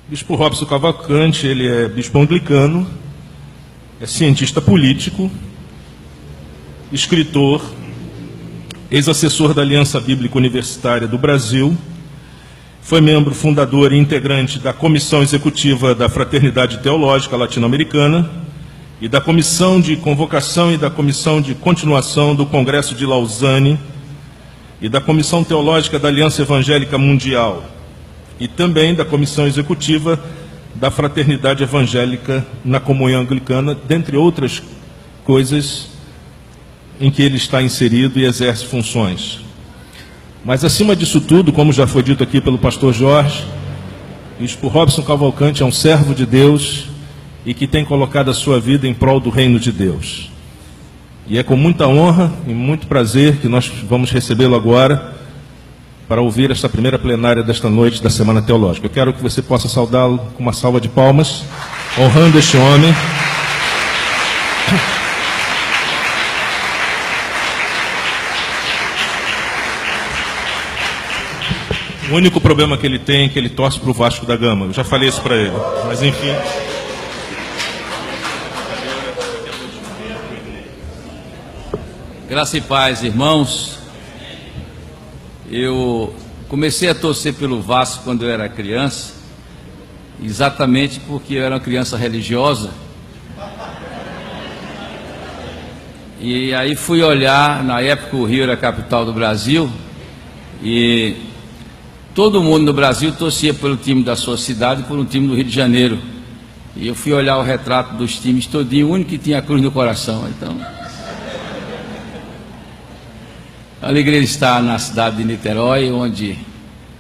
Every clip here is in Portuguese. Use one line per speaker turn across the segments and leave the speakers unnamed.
Bispo Robson Cavalcante, ele é bispo anglicano, é cientista político, escritor, ex-assessor da Aliança Bíblica Universitária do Brasil, foi membro fundador e integrante da Comissão Executiva da Fraternidade Teológica Latino-Americana e da Comissão de Convocação e da Comissão de Continuação do Congresso de Lausanne e da Comissão Teológica da Aliança Evangélica Mundial e também da Comissão Executiva da Fraternidade Evangélica na Comunhão Anglicana, dentre outras coisas em que ele está inserido e exerce funções. Mas, acima disso tudo, como já foi dito aqui pelo pastor Jorge, Bispo Robson Cavalcante é um servo de Deus e que tem colocado a sua vida em prol do reino de Deus. E é com muita honra e muito prazer que nós vamos recebê-lo agora para ouvir esta primeira plenária desta noite da Semana Teológica. Eu quero que você possa saudá-lo com uma salva de palmas, honrando este homem. O único problema que ele tem é que ele torce para o Vasco da Gama. Eu já falei isso para ele, mas enfim.
Graça e paz, irmãos. Eu comecei a torcer pelo Vasco quando eu era criança, exatamente porque eu era uma criança religiosa. E aí fui olhar, na época o Rio era a capital do Brasil, e todo mundo no Brasil torcia pelo time da sua cidade e por um time do Rio de Janeiro. E eu fui olhar o retrato dos times todinho, o único que tinha a cruz no coração. Então, a alegria de estar na cidade de Niterói, onde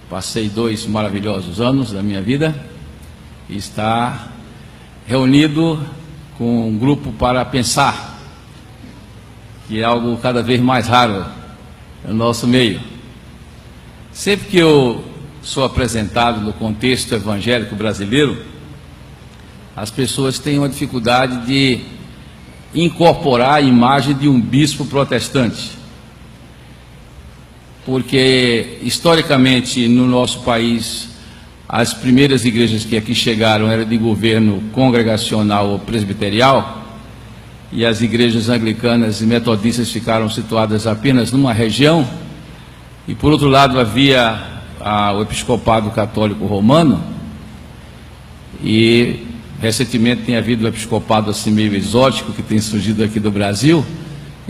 passei 2 maravilhosos anos da minha vida, e estar reunido com um grupo para pensar, que é algo cada vez mais raro no nosso meio. Sempre que eu sou apresentado no contexto evangélico brasileiro, as pessoas têm uma dificuldade de incorporar a imagem de um bispo protestante. Porque, historicamente, no nosso país, as primeiras igrejas que aqui chegaram eram de governo congregacional ou presbiterial, e as igrejas anglicanas e metodistas ficaram situadas apenas numa região, e, por outro lado, havia o episcopado católico romano, e, recentemente, tem havido um episcopado assim meio exótico, que tem surgido aqui do Brasil.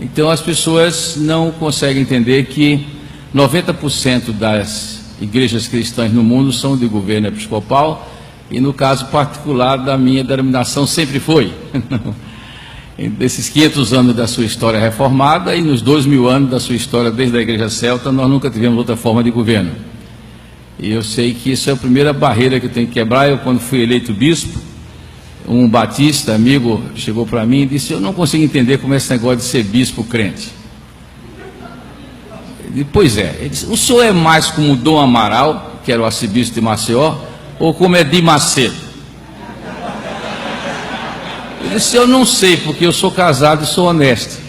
Então, as pessoas não conseguem entender que 90% das igrejas cristãs no mundo são de governo episcopal, e no caso particular da minha denominação sempre foi. Desses 500 anos da sua história reformada e nos 2000 anos da sua história desde a igreja celta, nós nunca tivemos outra forma de governo. E eu sei que isso é a primeira barreira que eu tenho que quebrar. Eu, quando fui eleito bispo, um batista amigo chegou para mim e disse: eu não consigo entender como é esse negócio de ser bispo crente. Pois é, ele disse: o senhor é mais como Dom Amaral, que era o arcebispo de Maceió, ou como Edir Macedo? Eu disse: eu não sei, porque eu sou casado e sou honesto.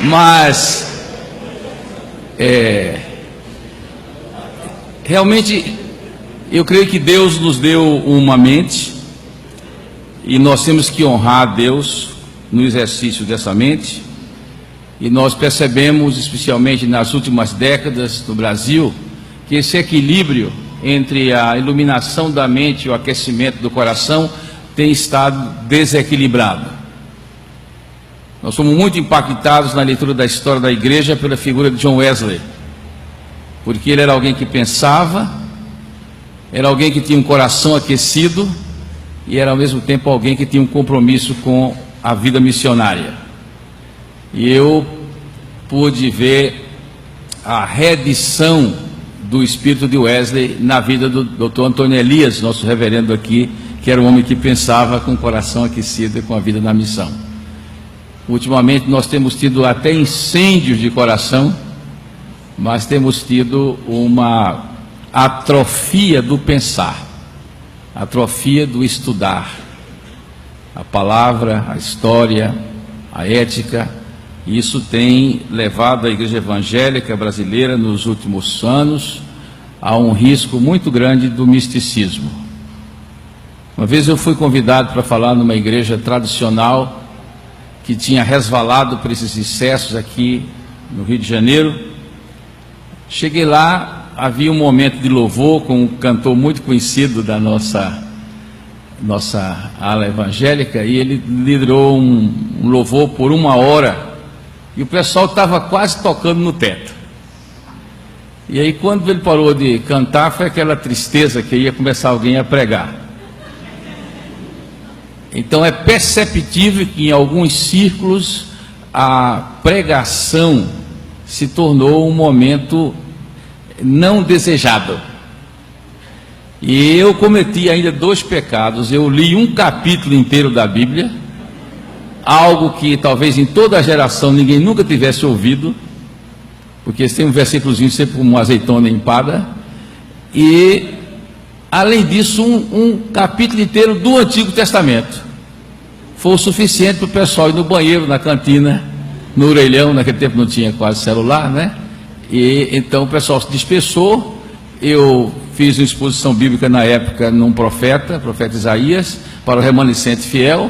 Mas realmente eu creio que Deus nos deu uma mente, e nós temos que honrar a Deus no exercício dessa mente. E nós percebemos, especialmente nas últimas décadas no Brasil, que esse equilíbrio entre a iluminação da mente e o aquecimento do coração tem estado desequilibrado. Nós somos muito impactados na leitura da história da igreja pela figura de John Wesley, porque ele era alguém que pensava, era alguém que tinha um coração aquecido, e era ao mesmo tempo alguém que tinha um compromisso com a vida missionária. E eu pude ver a reedição do espírito de Wesley na vida do Dr. Antônio Elias, nosso reverendo aqui, que era um homem que pensava com o coração aquecido e com a vida na missão. Ultimamente nós temos tido até incêndios de coração, mas temos tido uma atrofia do pensar, atrofia do estudar a palavra, a história, a ética, E isso tem levado a igreja evangélica brasileira nos últimos anos a um risco muito grande do misticismo. Uma vez eu fui convidado para falar numa igreja tradicional que tinha resvalado por esses excessos aqui no Rio de Janeiro. Cheguei lá, havia um momento de louvor com um cantor muito conhecido da nossa ala evangélica, e ele liderou um louvor por 1 hora, e o pessoal estava quase tocando no teto. E aí, quando ele parou de cantar, foi aquela tristeza que ia começar alguém a pregar. Então é perceptível que em alguns círculos a pregação se tornou um momento não desejado. E eu cometi ainda 2 pecados. Eu li um capítulo inteiro da Bíblia, algo que talvez em toda a geração ninguém nunca tivesse ouvido, porque tem um versículozinho sempre como uma azeitona empada, e além disso um capítulo inteiro do Antigo Testamento. Foi o suficiente para o pessoal ir no banheiro, na cantina, no orelhão. Naquele tempo não tinha quase celular, né? E então o pessoal se dispersou. Eu fiz uma exposição bíblica na época num profeta Isaías, para o remanescente fiel,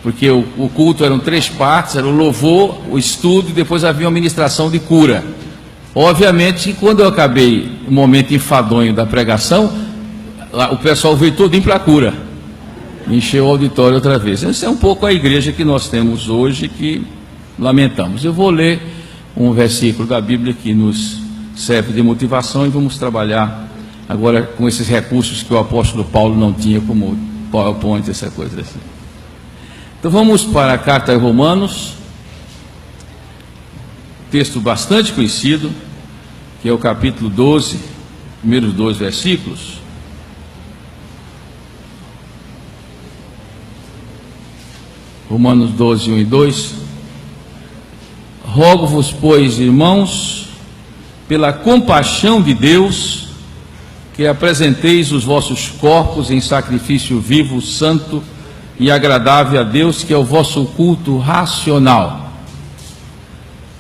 porque o culto eram 3 partes, era o louvor, o estudo, e depois havia uma ministração de cura. Obviamente, quando eu acabei o momento enfadonho da pregação, o pessoal veio todinho para a cura, encheu o auditório outra vez. Essa é um pouco a igreja que nós temos hoje, que lamentamos. Eu vou ler um versículo da Bíblia que nos serve de motivação, e vamos trabalhar agora com esses recursos que o apóstolo Paulo não tinha, como PowerPoint, essa coisa assim. Então vamos para a carta aos Romanos, texto bastante conhecido, que é o capítulo 12, primeiros 2 versículos. Romanos 12, 1 e 2. Rogo-vos, pois, irmãos, pela compaixão de Deus, que apresenteis os vossos corpos em sacrifício vivo, santo e agradável a Deus, que é o vosso culto racional.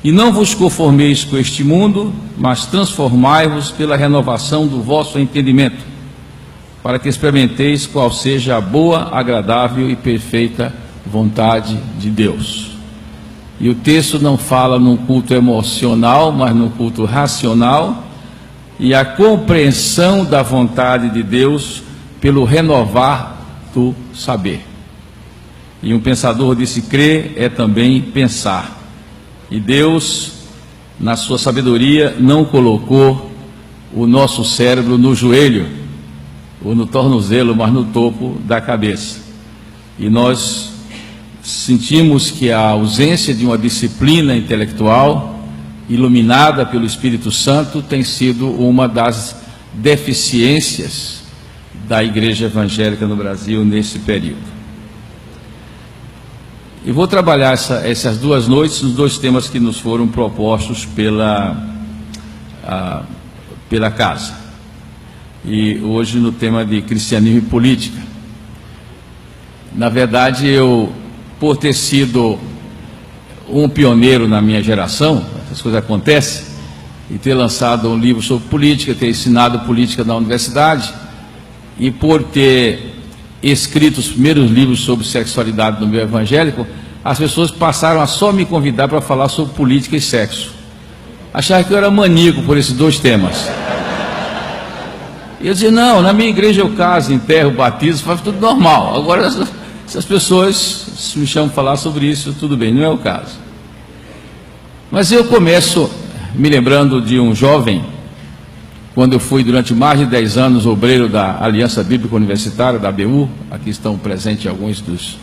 E não vos conformeis com este mundo, mas transformai-vos pela renovação do vosso entendimento, para que experimenteis qual seja a boa, agradável e perfeita vontade de Deus. E o texto não fala num culto emocional, mas num culto racional, e a compreensão da vontade de Deus pelo renovar do saber. E um pensador disse: crer é também pensar. E Deus, na sua sabedoria, não colocou o nosso cérebro no joelho ou no tornozelo, mas no topo da cabeça. E nós sentimos que a ausência de uma disciplina intelectual iluminada pelo Espírito Santo tem sido uma das deficiências da igreja evangélica no Brasil nesse período. E vou trabalhar essas 2 noites nos 2 temas que nos foram propostos pela casa. E hoje no tema de cristianismo e política. Na verdade, eu, por ter sido um pioneiro na minha geração, essas coisas acontecem, e ter lançado um livro sobre política, ter ensinado política na universidade, e por ter escrito os primeiros livros sobre sexualidade no meio evangélico, as pessoas passaram a só me convidar para falar sobre política e sexo. Acharam que eu era maníaco por esses 2 temas. E eu dizia: não, na minha igreja eu caso, enterro, batizo, faz tudo normal. Agora, se as pessoas me chamam para falar sobre isso, tudo bem, não é o caso. Mas eu começo me lembrando de um jovem, quando eu fui durante mais de 10 anos obreiro da Aliança Bíblica Universitária, da ABU, aqui estão presentes alguns dos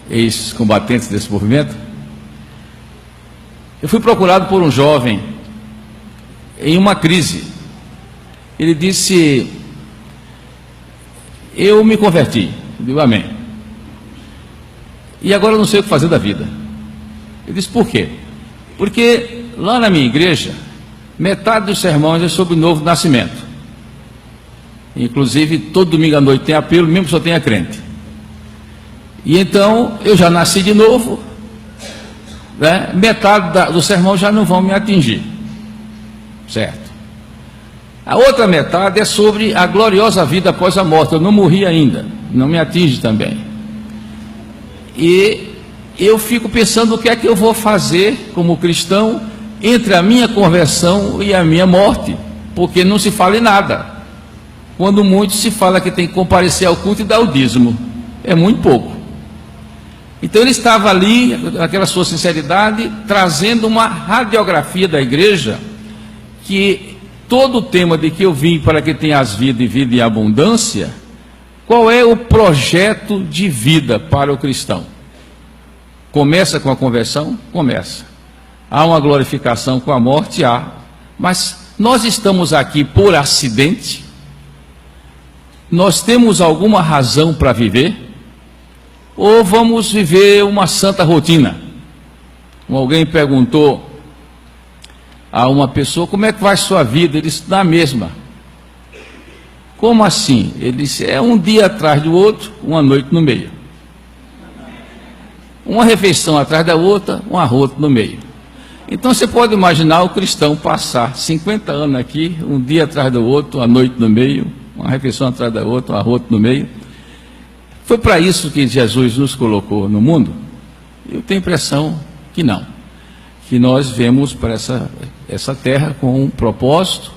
ex-combatentes desse movimento. Eu fui procurado por um jovem em uma crise. Ele disse: eu me converti. Eu digo: amém. E agora eu não sei o que fazer da vida. Ele disse: por quê? Porque lá na minha igreja, metade dos sermões é sobre o novo nascimento. Inclusive, todo domingo à noite tem apelo, mesmo que só tenha crente. E então, eu já nasci de novo, né, metade do sermão já não vão me atingir, certo? A outra metade é sobre a gloriosa vida após a morte. Eu não morri ainda, não me atinge também. E eu fico pensando o que é que eu vou fazer como cristão entre a minha conversão e a minha morte, porque não se fala em nada. Quando muito se fala que tem que comparecer ao culto e dar o dízimo, é muito pouco. Então ele estava ali, naquela sua sinceridade, trazendo uma radiografia da igreja, que todo o tema de que eu vim para que tenhas vida e vida em abundância, qual é o projeto de vida para o cristão? Começa com a conversão? Começa. Há uma glorificação com a morte? Há. Mas nós estamos aqui por acidente? Nós temos alguma razão para viver? Ou vamos viver uma santa rotina? Alguém perguntou a uma pessoa, como é que vai sua vida? Ele disse, na mesma. Como assim? Ele disse, é um dia atrás do outro, uma noite no meio. Uma refeição atrás da outra, um arroto no meio. Então você pode imaginar o cristão passar 50 anos aqui, um dia atrás do outro, uma noite no meio, uma refeição atrás da outra, um arroto no meio. Foi para isso que Jesus nos colocou no mundo? Eu tenho a impressão que não. Que nós vemos para essa terra com um propósito,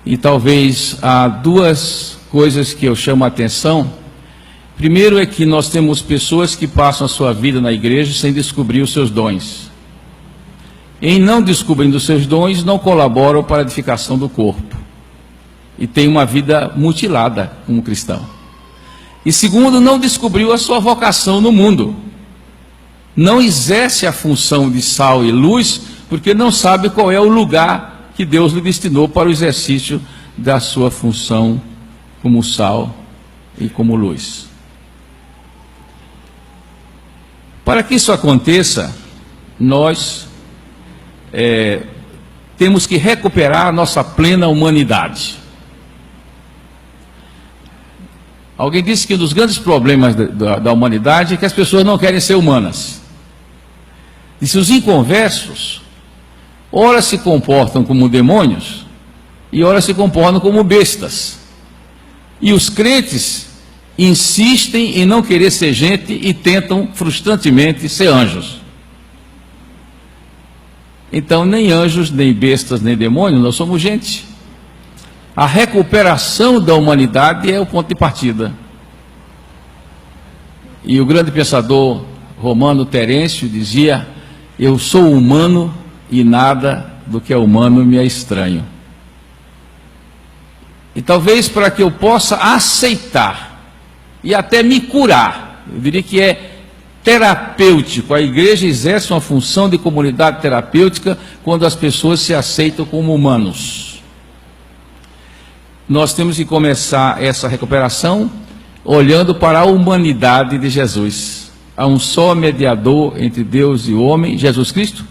e talvez há duas coisas que eu chamo a atenção. Primeiro é que nós temos pessoas que passam a sua vida na igreja sem descobrir os seus dons. Em não descobrindo os seus dons, não colaboram para a edificação do corpo. E tem uma vida mutilada como cristão. E segundo, não descobriu a sua vocação no mundo. Não exerce a função de sal e luz, porque não sabe qual é o lugar que Deus lhe destinou para o exercício da sua função como sal e como luz. Para que isso aconteça, nós temos que recuperar a nossa plena humanidade. Alguém disse que um dos grandes problemas da humanidade é que as pessoas não querem ser humanas. Disse, os inconversos, ora se comportam como demônios, e ora se comportam como bestas. E os crentes insistem em não querer ser gente e tentam frustrantemente ser anjos. Então, nem anjos, nem bestas, nem demônios, nós somos gente. A recuperação da humanidade é o ponto de partida. E o grande pensador romano Terêncio dizia, eu sou humano e nada do que é humano me é estranho. E talvez para que eu possa aceitar e até me curar, eu diria que é terapêutico, a igreja exerce uma função de comunidade terapêutica quando as pessoas se aceitam como humanos. Nós temos que começar essa recuperação olhando para a humanidade de Jesus. Há um só mediador entre Deus e o homem, Jesus Cristo,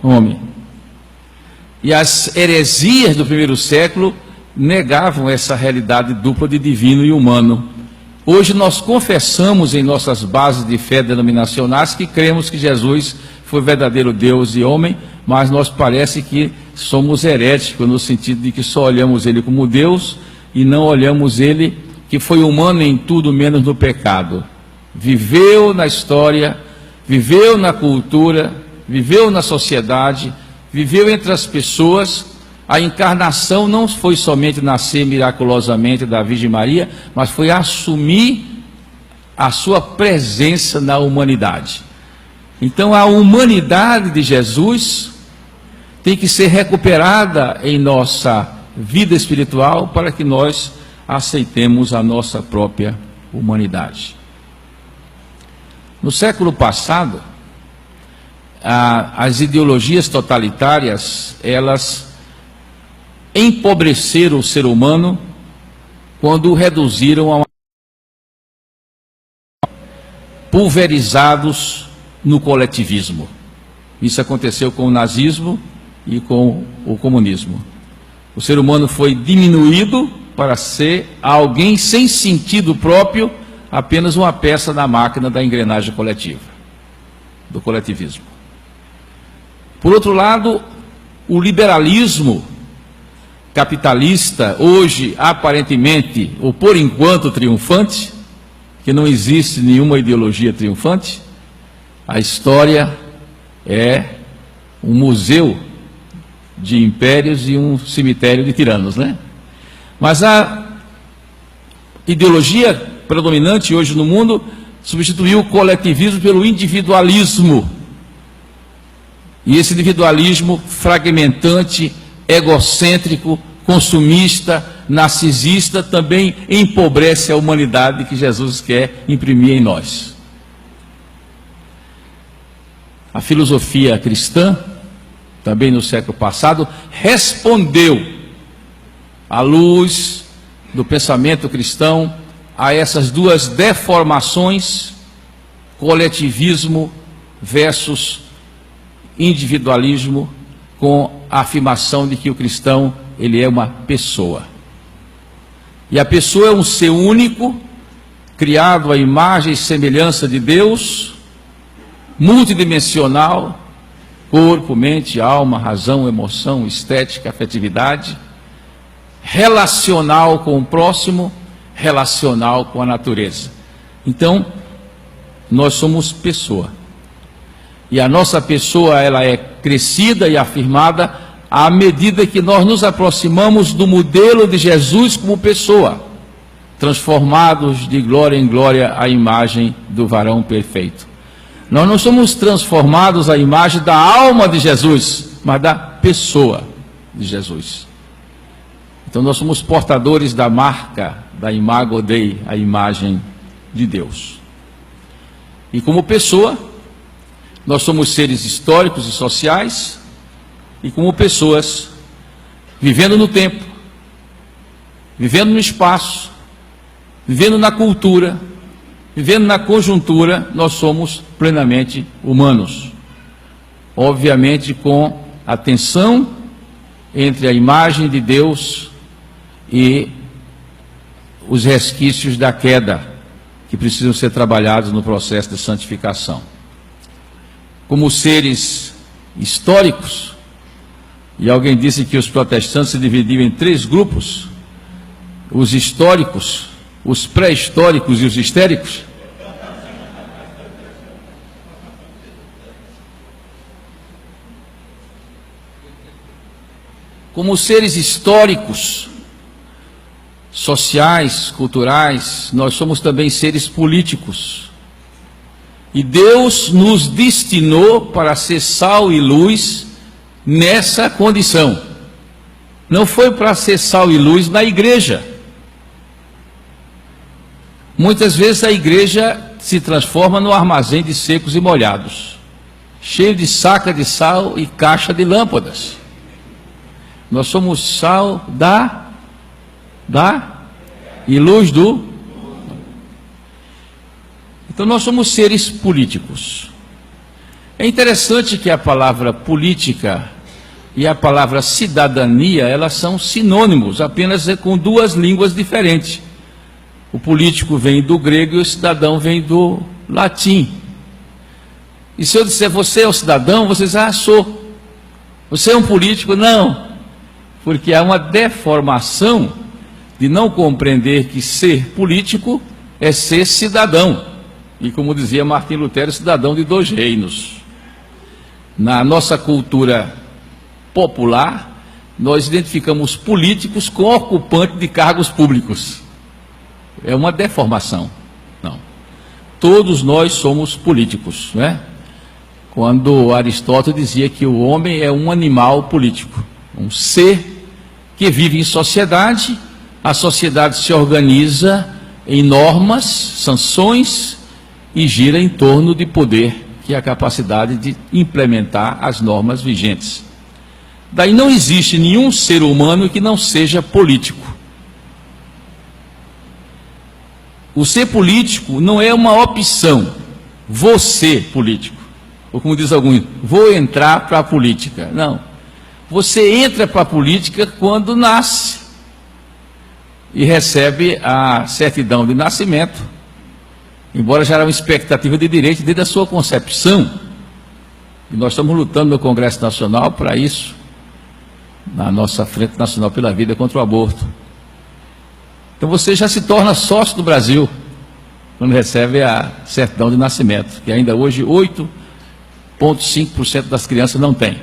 homem. E as heresias do primeiro século negavam essa realidade dupla de divino e humano. Hoje nós confessamos em nossas bases de fé denominacionais que cremos que Jesus foi verdadeiro Deus e homem, mas nós parece que somos heréticos no sentido de que só olhamos Ele como Deus e não olhamos Ele que foi humano em tudo menos no pecado. Viveu na história, viveu na cultura, viveu na sociedade, viveu entre as pessoas. A encarnação não foi somente nascer miraculosamente da Virgem Maria, mas foi assumir a sua presença na humanidade. Então a humanidade de Jesus tem que ser recuperada em nossa vida espiritual para que nós aceitemos a nossa própria humanidade. No século passado, as ideologias totalitárias, elas empobreceram o ser humano quando o reduziram a pulverizados no coletivismo. Isso aconteceu com o nazismo e com o comunismo. O ser humano foi diminuído para ser alguém sem sentido próprio, apenas uma peça na máquina da engrenagem coletiva, do coletivismo. Por outro lado, o liberalismo capitalista, hoje aparentemente, ou por enquanto triunfante, que não existe nenhuma ideologia triunfante, a história é um museu de impérios e um cemitério de tiranos, né? Mas a ideologia predominante hoje no mundo substituiu o coletivismo pelo individualismo. E esse individualismo fragmentante, egocêntrico, consumista, narcisista, também empobrece a humanidade que Jesus quer imprimir em nós. A filosofia cristã, também no século passado, respondeu à luz do pensamento cristão a essas duas deformações, coletivismo versus individualismo, com a afirmação de que o cristão, ele é uma pessoa. E a pessoa é um ser único, criado à imagem e semelhança de Deus, multidimensional, corpo, mente, alma, razão, emoção, estética, afetividade, relacional com o próximo, relacional com a natureza. Então, nós somos pessoa. E a nossa pessoa, ela é crescida e afirmada à medida que nós nos aproximamos do modelo de Jesus como pessoa, transformados de glória em glória à imagem do varão perfeito. Nós não somos transformados à imagem da alma de Jesus, mas da pessoa de Jesus. Então nós somos portadores da marca, da imago Dei, a imagem de Deus. E como pessoa, nós somos seres históricos e sociais, e como pessoas, vivendo no tempo, vivendo no espaço, vivendo na cultura, vivendo na conjuntura, nós somos plenamente humanos. Obviamente com a tensão entre a imagem de Deus e os resquícios da queda, que precisam ser trabalhados no processo de santificação. Como seres históricos, e alguém disse que os protestantes se dividiam em 3 grupos: os históricos, os pré-históricos e os histéricos. Como seres históricos, sociais, culturais, nós somos também seres políticos. E Deus nos destinou para ser sal e luz nessa condição. Não foi para ser sal e luz na igreja. Muitas vezes a igreja se transforma no armazém de secos e molhados, cheio de saca de sal e caixa de lâmpadas. Nós somos sal e luz do... Então nós somos seres políticos. É interessante que a palavra política e a palavra cidadania, elas são sinônimos, apenas com 2 línguas diferentes. O político vem do grego e o cidadão vem do latim. E se eu disser, você é um cidadão, você diz, sou. Você é um político? Não. Porque há uma deformação de não compreender que ser político é ser cidadão. E como dizia Martim Lutero, cidadão de 2 reinos. Na nossa cultura popular, nós identificamos políticos com ocupantes de cargos públicos. É uma deformação. Não. Todos nós somos políticos, não é? Quando Aristóteles dizia que o homem é um animal político, um ser que vive em sociedade, a sociedade se organiza em normas, sanções e gira em torno de poder, que é a capacidade de implementar as normas vigentes. Daí não existe nenhum ser humano que não seja político. O ser político não é uma opção, vou ser político. Ou como diz alguns, vou entrar para a política. Não. Você entra para a política quando nasce e recebe a certidão de nascimento, embora já era uma expectativa de direito desde a sua concepção. E nós estamos lutando no Congresso Nacional para isso, na nossa Frente Nacional pela Vida contra o Aborto. Então você já se torna sócio do Brasil quando recebe a certidão de nascimento, que ainda hoje 8,5% das crianças não tem.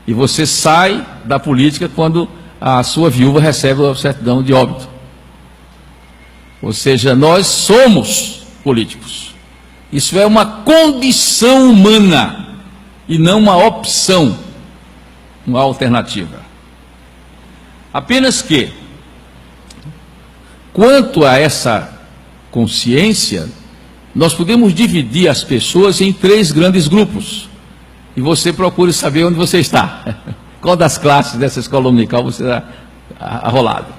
E você sai da política quando a sua viúva recebe a certidão de óbito. Ou seja, nós somos políticos. Isso é uma condição humana e não uma opção, uma alternativa. Apenas que, quanto a essa consciência, nós podemos dividir as pessoas em 3 grandes grupos. E você procure saber onde você está. Qual das classes dessa escola dominical você está arrolado.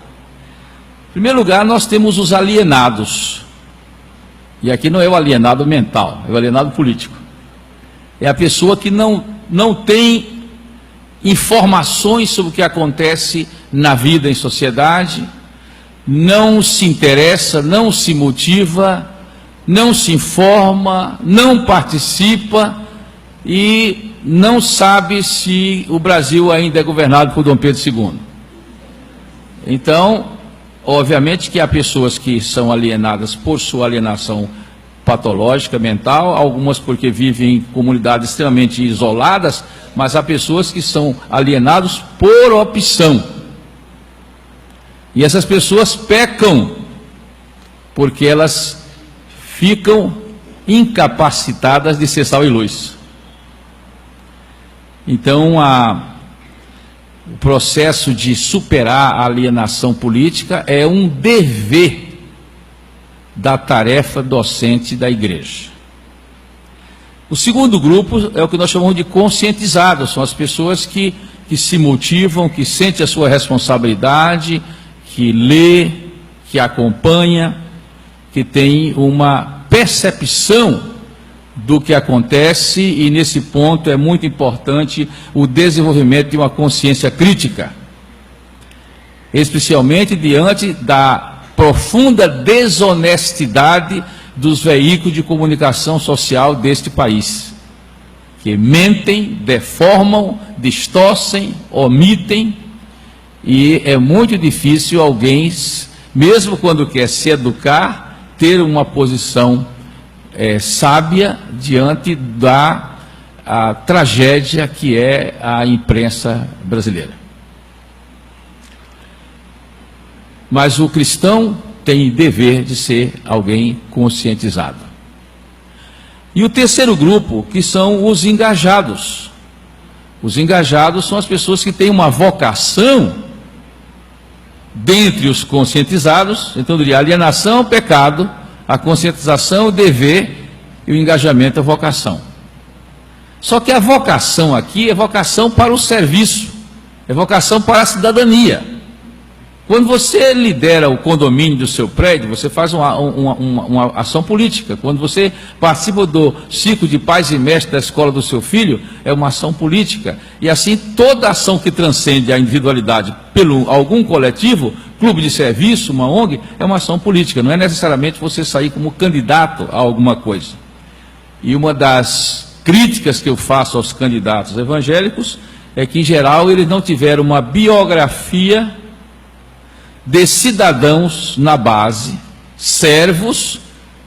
Em primeiro lugar, nós temos os alienados. E aqui não é o alienado mental, é o alienado político. É a pessoa que não tem informações sobre o que acontece na vida em sociedade, não se interessa, não se motiva, não se informa, não participa e não sabe se o Brasil ainda é governado por Dom Pedro II. Então, obviamente que há pessoas que são alienadas por sua alienação patológica, mental, algumas porque vivem em comunidades extremamente isoladas, mas há pessoas que são alienados por opção. E essas pessoas pecam porque elas ficam incapacitadas de ser sal e luz. Então, o processo de superar a alienação política é um dever da tarefa docente da igreja. O segundo grupo é o que nós chamamos de conscientizados, são as pessoas que se motivam, que sentem a sua responsabilidade, que lê, que acompanha, que tem uma percepção do que acontece, e nesse ponto é muito importante o desenvolvimento de uma consciência crítica, especialmente diante da profunda desonestidade dos veículos de comunicação social deste país, que mentem, deformam, distorcem, omitem, e é muito difícil alguém, mesmo quando quer se educar, ter uma posição sábia diante da tragédia que é a imprensa brasileira. Mas o cristão tem dever de ser alguém conscientizado. E o terceiro grupo, que são os engajados. Os engajados são as pessoas que têm uma vocação dentre os conscientizados. Então, eu diria, a alienação, pecado, a conscientização, o dever, e o engajamento, a vocação. Só que a vocação aqui é vocação para o serviço, é vocação para a cidadania. Quando você lidera o condomínio do seu prédio, você faz uma ação política. Quando você participa do ciclo de pais e mestres da escola do seu filho, é uma ação política. E assim, toda ação que transcende a individualidade pelo algum coletivo, clube de serviço, uma ONG, é uma ação política. Não é necessariamente você sair como candidato a alguma coisa. E uma das críticas que eu faço aos candidatos evangélicos é que, em geral, eles não tiveram uma biografia de cidadãos na base, servos,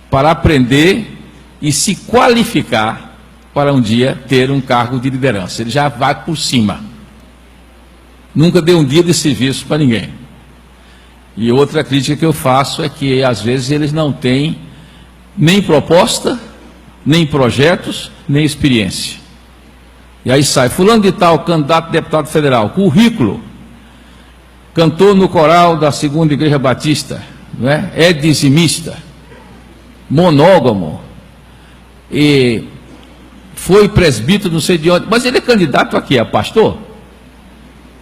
para aprender e se qualificar para um dia ter um cargo de liderança. Ele já vai por cima. Nunca deu um dia de serviço para ninguém. E outra crítica que eu faço é que, às vezes, eles não têm nem proposta, nem projetos, nem experiência. E aí sai, fulano de tal, candidato a deputado federal, currículo, cantou no coral da Segunda Igreja Batista, não é? É dizimista, monógamo, e foi presbítero não sei de onde, mas ele é candidato aqui a pastor?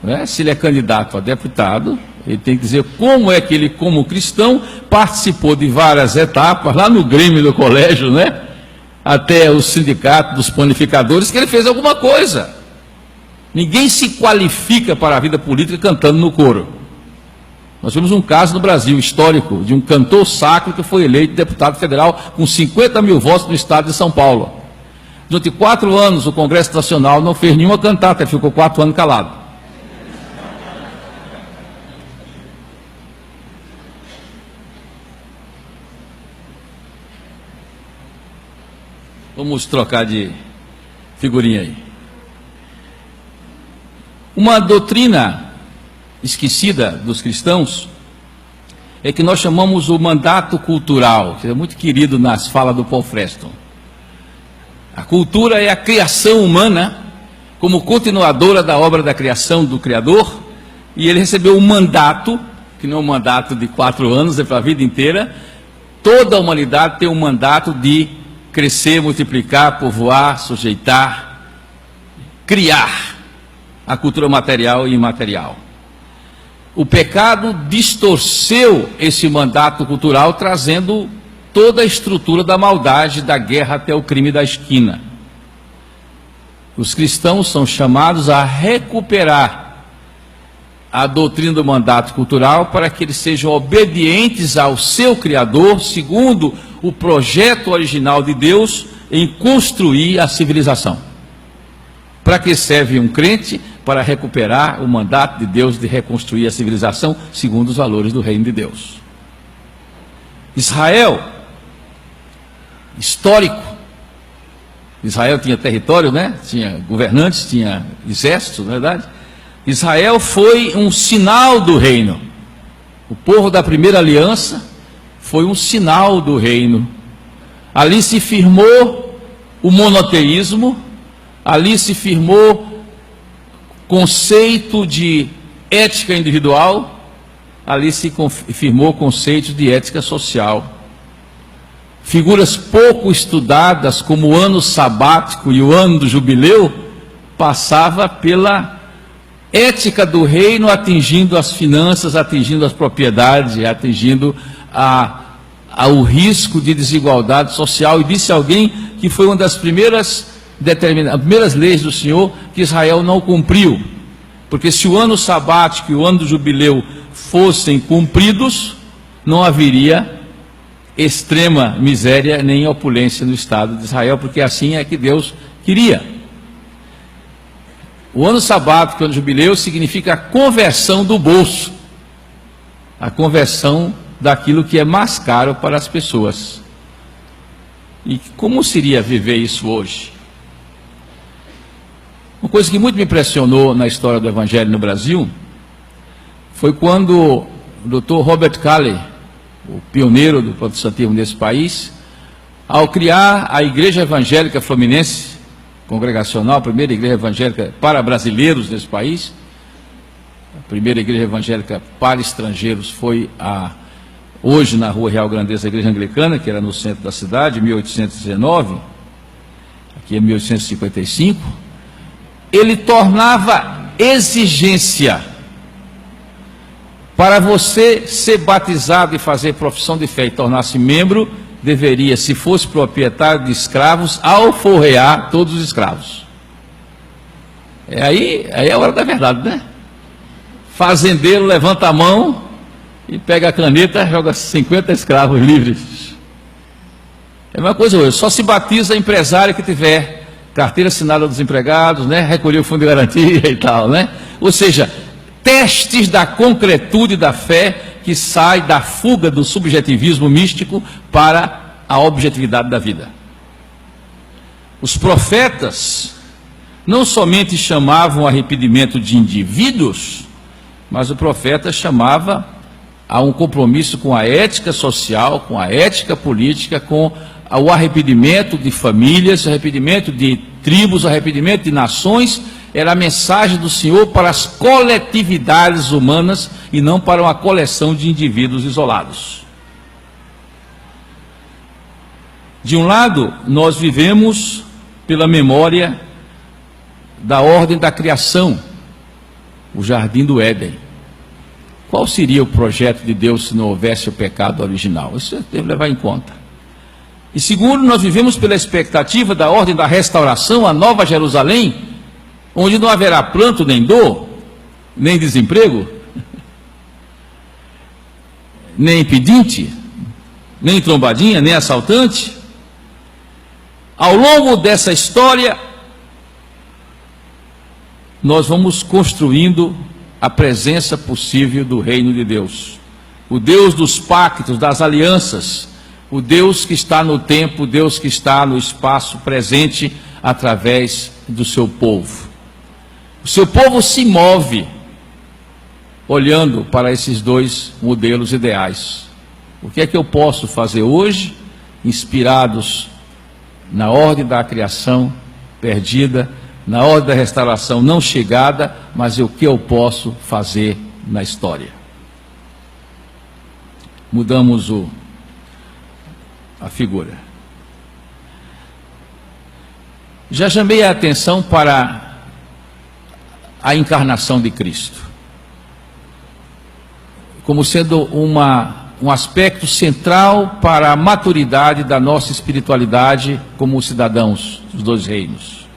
Não é? Se ele é candidato a deputado, ele tem que dizer como é que ele, como cristão, participou de várias etapas, lá no Grêmio do colégio, né? Até o sindicato dos panificadores, que ele fez alguma coisa. Ninguém se qualifica para a vida política cantando no coro. Nós tivemos um caso no Brasil histórico de um cantor sacro que foi eleito deputado federal com 50 mil votos no estado de São Paulo. Durante 4 anos, o Congresso Nacional não fez nenhuma cantata, ele ficou 4 anos calado. Vamos trocar de figurinha aí. Uma doutrina esquecida dos cristãos é que nós chamamos o mandato cultural, que é muito querido nas falas do Paul Freston. A cultura é a criação humana como continuadora da obra da criação do Criador, e ele recebeu um mandato, que não é um mandato de 4 anos, é para a vida inteira. Toda a humanidade tem um mandato de crescer, multiplicar, povoar, sujeitar, criar a cultura material e imaterial. O pecado distorceu esse mandato cultural, trazendo toda a estrutura da maldade, da guerra até o crime da esquina. Os cristãos são chamados a recuperar a doutrina do mandato cultural para que eles sejam obedientes ao seu Criador, segundo o projeto original de Deus em construir a civilização. Para que serve um crente? Para recuperar o mandato de Deus de reconstruir a civilização segundo os valores do reino de Deus. Israel, histórico. Israel tinha território, né? Tinha governantes, tinha exército, na verdade. Israel foi um sinal do reino. O povo da primeira aliança foi um sinal do reino. Ali se firmou o monoteísmo, ali se firmou conceito de ética individual, ali se firmou conceito de ética social. Figuras pouco estudadas, como o ano sabático e o ano do jubileu, passava pela ética do reino, atingindo as finanças, atingindo as propriedades, atingindo o risco de desigualdade social. E disse alguém que foi uma das primeiras leis do Senhor que Israel não cumpriu, porque se o ano sabático e o ano do jubileu fossem cumpridos, não haveria extrema miséria nem opulência no Estado de Israel, porque assim é que Deus queria. O ano sabático e o ano do jubileu significa a conversão do bolso, a conversão daquilo que é mais caro para as pessoas. E como seria viver isso hoje? Uma coisa que muito me impressionou na história do Evangelho no Brasil foi quando o Dr. Robert Calley, o pioneiro do protestantismo nesse país, ao criar a Igreja Evangélica Fluminense Congregacional, a primeira igreja evangélica para brasileiros nesse país, a primeira igreja evangélica para estrangeiros foi hoje na Rua Real Grandeza, a Igreja Anglicana, que era no centro da cidade, em 1819, aqui é 1855, ele tornava exigência para você ser batizado e fazer profissão de fé e tornar-se membro, deveria, se fosse proprietário de escravos, alforrear todos os escravos. Aí é a hora da verdade, né? Fazendeiro levanta a mão e pega a caneta e joga 50 escravos livres. É uma coisa hoje, só se batiza empresário que tiver carteira assinada dos empregados, né? Recolher o fundo de garantia e tal, né? Ou seja, testes da concretude da fé que sai da fuga do subjetivismo místico para a objetividade da vida. Os profetas não somente chamavam a arrependimento de indivíduos, mas o profeta chamava a um compromisso com a ética social, com a ética política, com o arrependimento de famílias, o arrependimento de tribos, o arrependimento de nações. Era a mensagem do Senhor para as coletividades humanas e não para uma coleção de indivíduos isolados. De um lado, nós vivemos pela memória da ordem da criação, o jardim do Éden. Qual seria o projeto de Deus se não houvesse o pecado original? Isso você deve levar em conta. E segundo, nós vivemos pela expectativa da ordem da restauração, a Nova Jerusalém, onde não haverá pranto, nem dor, nem desemprego, nem pedinte, nem trombadinha, nem assaltante, Ao longo dessa história, nós vamos construindo a presença possível do reino de Deus. O Deus dos pactos, das alianças, o Deus que está no tempo, o Deus que está no espaço presente através do seu povo. O seu povo se move olhando para esses dois modelos ideais. O que é que eu posso fazer hoje, inspirados na ordem da criação perdida, na ordem da restauração não chegada, mas o que eu posso fazer na história? Mudamos a figura. Já chamei a atenção para a encarnação de Cristo, como sendo um aspecto central para a maturidade da nossa espiritualidade como cidadãos dos dois reinos.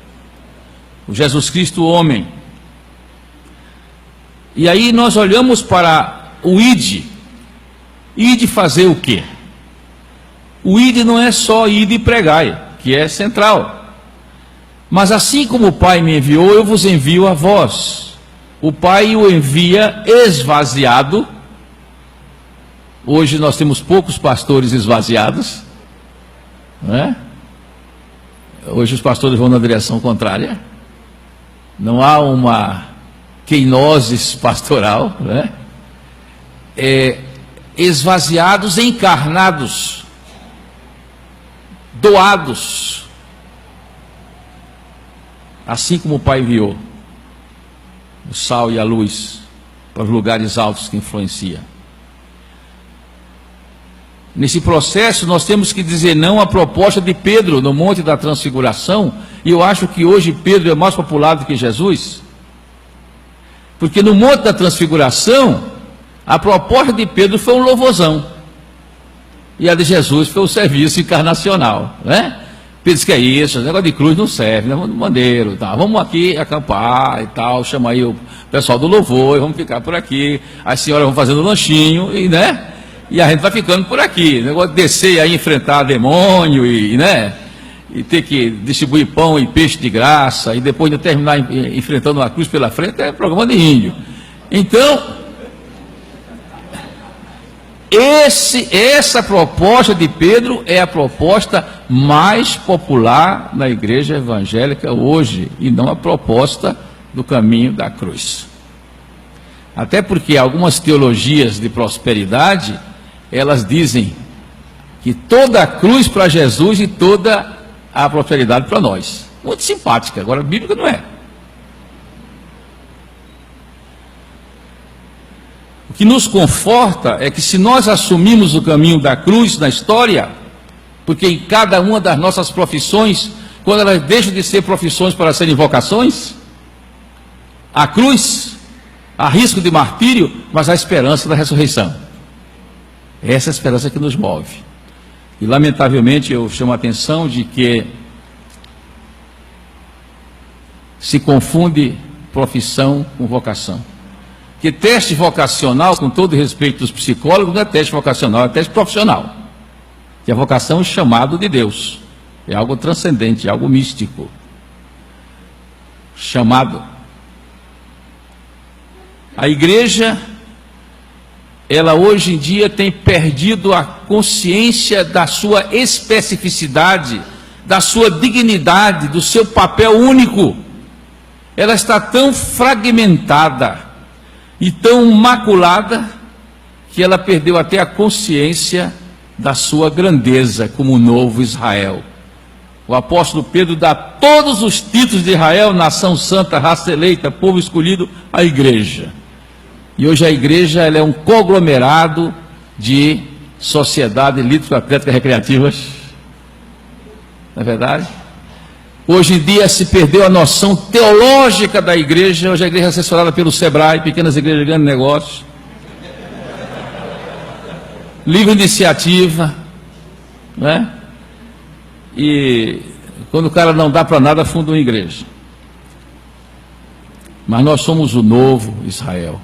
O Jesus Cristo, homem. E aí nós olhamos para o ide. Ide fazer o quê? O ide não é só ide e pregai, que é central. Mas assim como o Pai me enviou, eu vos envio a vós. O Pai o envia esvaziado. Hoje nós temos poucos pastores esvaziados, não é? Hoje os pastores vão na direção contrária. Não há uma kenosis pastoral, né? Esvaziados, encarnados, doados, assim como o Pai enviou o sal e a luz para os lugares altos que influencia. Nesse processo nós temos que dizer não à proposta de Pedro no Monte da Transfiguração, e eu acho que hoje Pedro é mais popular do que Jesus, porque no Monte da Transfiguração a proposta de Pedro foi um louvorzão, e a de Jesus foi o serviço encarnacional, né? Pedro disse que é isso, esse negócio de cruz não serve, né? Vamos maneiro, tá? Vamos aqui acampar e tal, chama aí o pessoal do louvor, e vamos ficar por aqui, as senhoras vão fazendo lanchinho, e né? E a gente vai ficando por aqui, o negócio de descer aí, enfrentar demônio, né? E ter que distribuir pão e peixe de graça, e depois de terminar enfrentando uma cruz pela frente, é programa de índio. Então, essa proposta de Pedro é a proposta mais popular na igreja evangélica hoje, e não a proposta do caminho da cruz. Até porque algumas teologias de prosperidade, elas dizem que toda a cruz para Jesus e toda a prosperidade para nós. Muito simpática, agora a bíblica não é. O que nos conforta é que se nós assumimos o caminho da cruz na história, porque em cada uma das nossas profissões, quando elas deixam de ser profissões para serem vocações, a cruz, há risco de martírio, mas há esperança da ressurreição. Essa é a esperança que nos move. E lamentavelmente eu chamo a atenção de que se confunde profissão com vocação. Que teste vocacional, com todo respeito dos psicólogos, não é teste vocacional, é teste profissional. Que a vocação é chamado de Deus. É algo transcendente, é algo místico. Chamado. A igreja, ela hoje em dia tem perdido a consciência da sua especificidade, da sua dignidade, do seu papel único. Ela está tão fragmentada e tão maculada que ela perdeu até a consciência da sua grandeza como novo Israel. O apóstolo Pedro dá todos os títulos de Israel: nação santa, raça eleita, povo escolhido, à igreja. E hoje a igreja, ela é um conglomerado de sociedades lítico-atléticas recreativas. Não é verdade? Hoje em dia se perdeu a noção teológica da igreja. Hoje a igreja é assessorada pelo Sebrae, pequenas igrejas de grandes negócios, livre iniciativa, né? E quando o cara não dá para nada, funda uma igreja. Mas nós somos o novo Israel.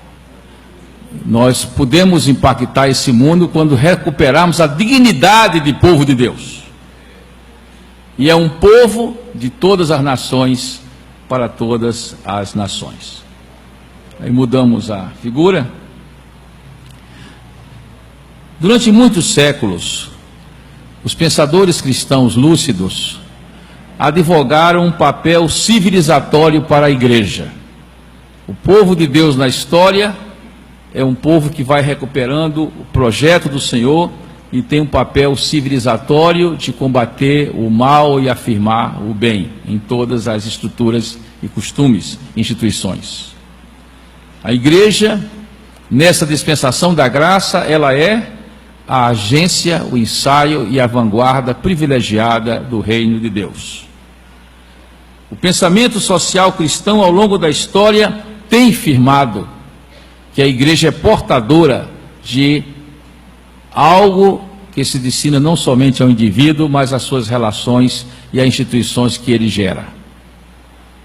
Nós podemos impactar esse mundo quando recuperarmos a dignidade de povo de Deus. e é um povo de todas as nações para todas as nações. Aí mudamos a figura. Durante muitos séculos, os pensadores cristãos lúcidos advogaram um papel civilizatório para a igreja. O povo de Deus na história é um povo que vai recuperando o projeto do Senhor e tem um papel civilizatório de combater o mal e afirmar o bem em todas as estruturas e costumes, instituições. A igreja, nessa dispensação da graça, ela é a agência, o ensaio e a vanguarda privilegiada do reino de Deus. O pensamento social cristão ao longo da história tem firmado que a igreja é portadora de algo que se destina não somente ao indivíduo, mas às suas relações e às instituições que ele gera.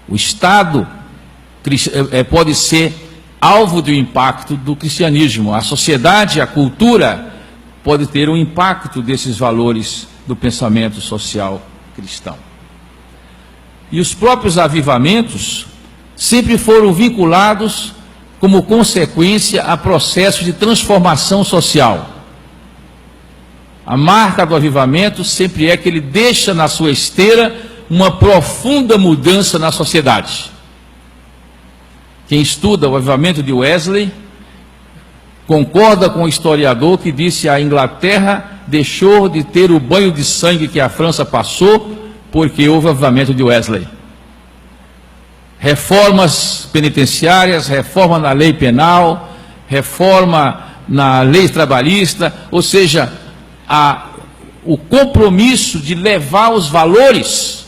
O Estado pode ser alvo do impacto do cristianismo. A sociedade, a cultura, pode ter um impacto desses valores do pensamento social cristão. E os próprios avivamentos sempre foram vinculados como consequência a processos de transformação social. A marca do avivamento sempre é que ele deixa na sua esteira uma profunda mudança na sociedade. Quem estuda o avivamento de Wesley concorda com o historiador que disse que a Inglaterra deixou de ter o banho de sangue que a França passou porque houve o avivamento de Wesley. Reformas penitenciárias, reforma na lei penal, reforma na lei trabalhista, ou seja, o compromisso de levar os valores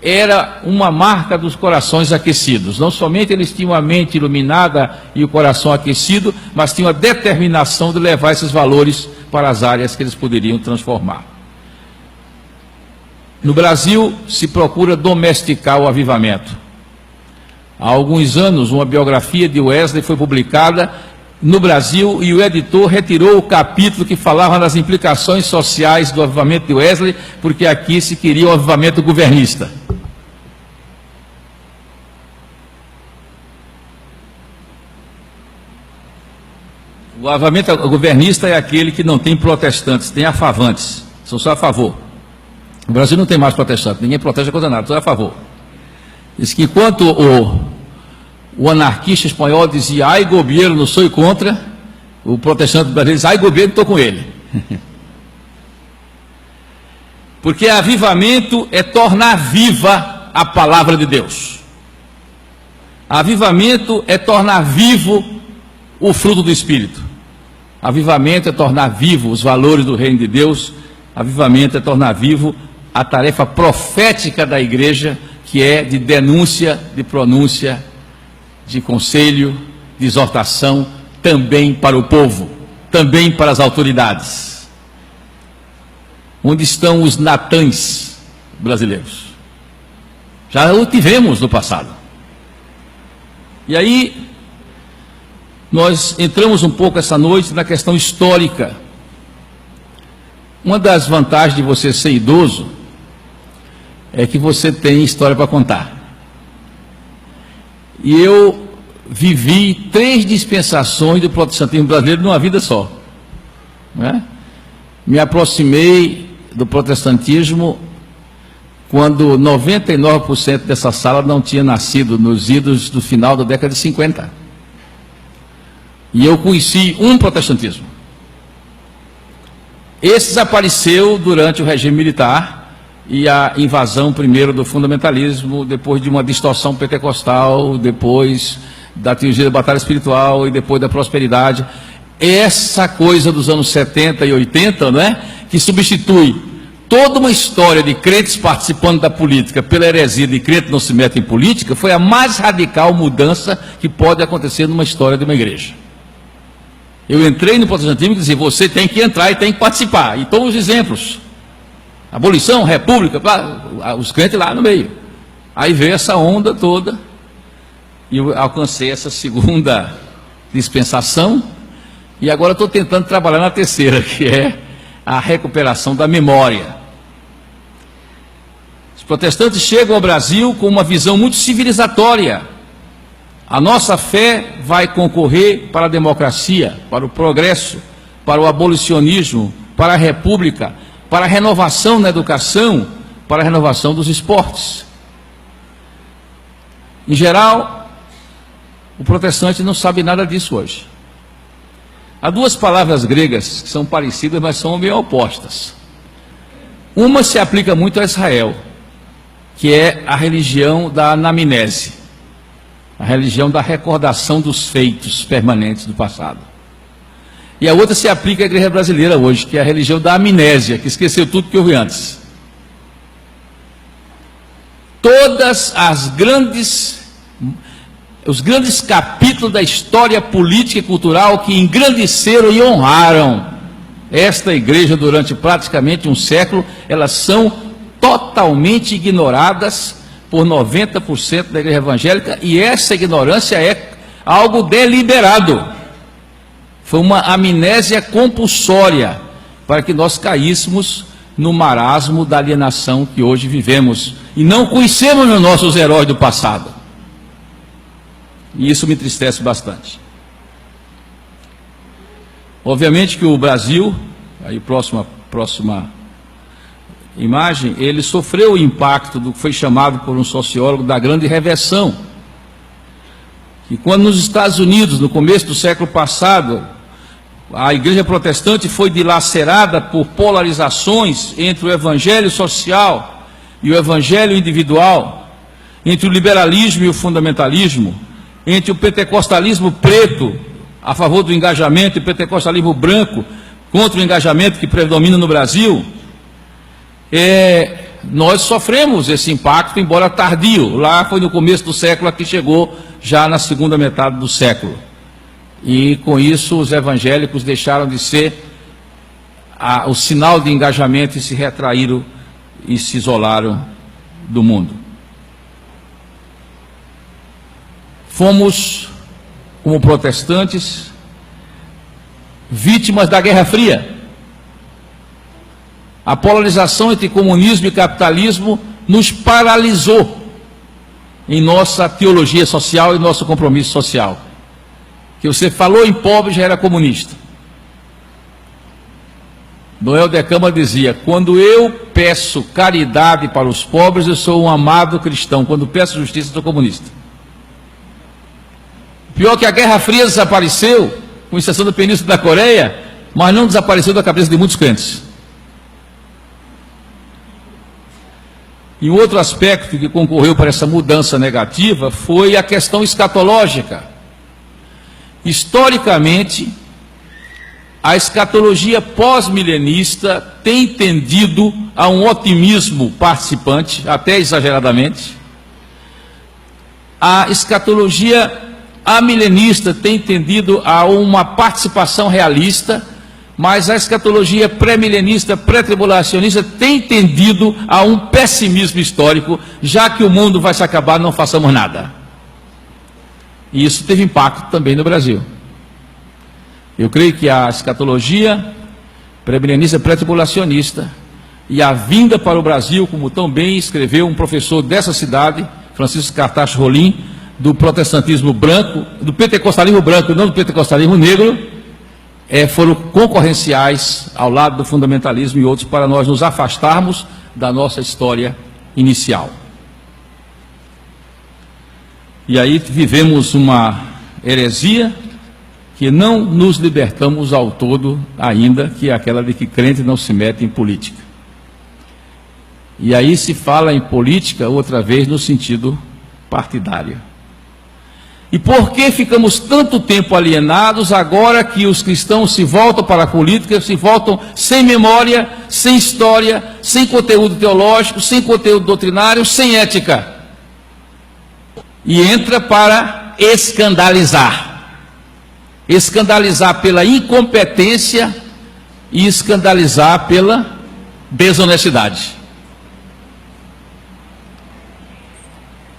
era uma marca dos corações aquecidos. Não somente eles tinham a mente iluminada e o coração aquecido, mas tinham a determinação de levar esses valores para as áreas que eles poderiam transformar. No Brasil, se procura domesticar o avivamento. Há alguns anos, uma biografia de Wesley foi publicada no Brasil e o editor retirou o capítulo que falava das implicações sociais do avivamento de Wesley, porque aqui se queria um avivamento governista. O avivamento governista é aquele que não tem protestantes, tem afavantes, são só a favor. O Brasil não tem mais protestantes, ninguém protesta contra nada, só é a favor. Diz que enquanto o anarquista espanhol dizia, ai governo, não sou contra, o protestante brasileiro diz, ai governo, estou com ele. Porque avivamento é tornar viva a palavra de Deus. Avivamento é tornar vivo o fruto do Espírito. Avivamento é tornar vivo os valores do reino de Deus. Avivamento é tornar vivo a tarefa profética da igreja, que é de denúncia, de pronúncia, de conselho, de exortação, também para o povo, também para as autoridades. Onde estão os Natãs brasileiros? Já o tivemos no passado. E aí, nós entramos um pouco essa noite na questão histórica. Uma das vantagens de você ser idoso é que você tem história para contar. E eu vivi 3 dispensações do protestantismo brasileiro numa vida só. Né? Me aproximei do protestantismo quando 99% dessa sala não tinha nascido nos idos do final da década de 50. E eu conheci um protestantismo. Esse desapareceu durante o regime militar e a invasão primeiro do fundamentalismo, depois de uma distorção pentecostal, depois da teologia da batalha espiritual e depois da prosperidade. Essa coisa dos anos 70 e 80, não é? Que substitui toda uma história de crentes participando da política pela heresia de crente não se mete em política, foi a mais radical mudança que pode acontecer numa história de uma igreja. Eu entrei no protestantismo e dizia, você tem que entrar e tem que participar. E todos os exemplos. Abolição, república, os crentes lá no meio. Aí veio essa onda toda e eu alcancei essa segunda dispensação e agora estou tentando trabalhar na terceira, que é a recuperação da memória. protestantes chegam ao Brasil com uma visão muito civilizatória. A nossa fé vai concorrer para a democracia, para o progresso, para o abolicionismo, para a república, para a renovação na educação, para a renovação dos esportes. Em geral, o protestante não sabe nada disso hoje. Há duas palavras gregas que são parecidas, mas são meio opostas. Uma se aplica muito a Israel, que é a religião da anamnese, a religião da recordação dos feitos permanentes do passado. E a outra se aplica à igreja brasileira hoje, que é a religião da amnésia, que esqueceu tudo que houve antes. Todas os grandes capítulos da história política e cultural que engrandeceram e honraram esta igreja durante praticamente um século, elas são totalmente ignoradas por 90% da igreja evangélica, e essa ignorância é algo deliberado. Foi uma amnésia compulsória para que nós caíssemos no marasmo da alienação que hoje vivemos e não conhecemos os nossos heróis do passado. E isso me entristece bastante. Obviamente que o Brasil, aí próxima imagem, ele sofreu o impacto do que foi chamado por um sociólogo da grande reversão. E quando nos Estados Unidos, no começo do século passado, a igreja protestante foi dilacerada por polarizações entre o evangelho social e o evangelho individual, entre o liberalismo e o fundamentalismo, entre o pentecostalismo preto a favor do engajamento e o pentecostalismo branco contra o engajamento que predomina no Brasil. Nós sofremos esse impacto, embora tardio. Lá foi no começo do século, aqui chegou já na segunda metade do século. E com isso os evangélicos deixaram de ser o sinal de engajamento e se retraíram e se isolaram do mundo. Fomos, como protestantes, vítimas da Guerra Fria. A polarização entre comunismo e capitalismo nos paralisou em nossa teologia social e nosso compromisso social. Que você falou em pobre, já era comunista. Noel de Câmara dizia: quando eu peço caridade para os pobres, eu sou um amado cristão. Quando peço justiça, eu sou comunista. Pior que a Guerra Fria desapareceu, com exceção da Península da Coreia, mas não desapareceu da cabeça de muitos crentes. E um outro aspecto que concorreu para essa mudança negativa foi a questão escatológica. Historicamente, a escatologia pós-milenista tem tendido a um otimismo participante, até exageradamente. A escatologia amilenista tem tendido a uma participação realista, mas a escatologia pré-milenista, pré-tribulacionista tem tendido a um pessimismo histórico, já que o mundo vai se acabar, não façamos nada. E isso teve impacto também no Brasil. Eu creio que a escatologia pré-milenista, pré-tribulacionista e a vinda para o Brasil, como tão bem escreveu um professor dessa cidade, Francisco Cartacho Rolim, do protestantismo branco, do pentecostalismo branco, não do pentecostalismo negro, foram concorrenciais ao lado do fundamentalismo e outros para nós nos afastarmos da nossa história inicial. E aí vivemos uma heresia que não nos libertamos ao todo ainda, que é aquela de que crente não se mete em política. E aí se fala em política outra vez no sentido partidário. E por que ficamos tanto tempo alienados agora que os cristãos se voltam para a política, se voltam sem memória, sem história, sem conteúdo teológico, sem conteúdo doutrinário, sem ética? E entra para escandalizar. Escandalizar pela incompetência e escandalizar pela desonestidade.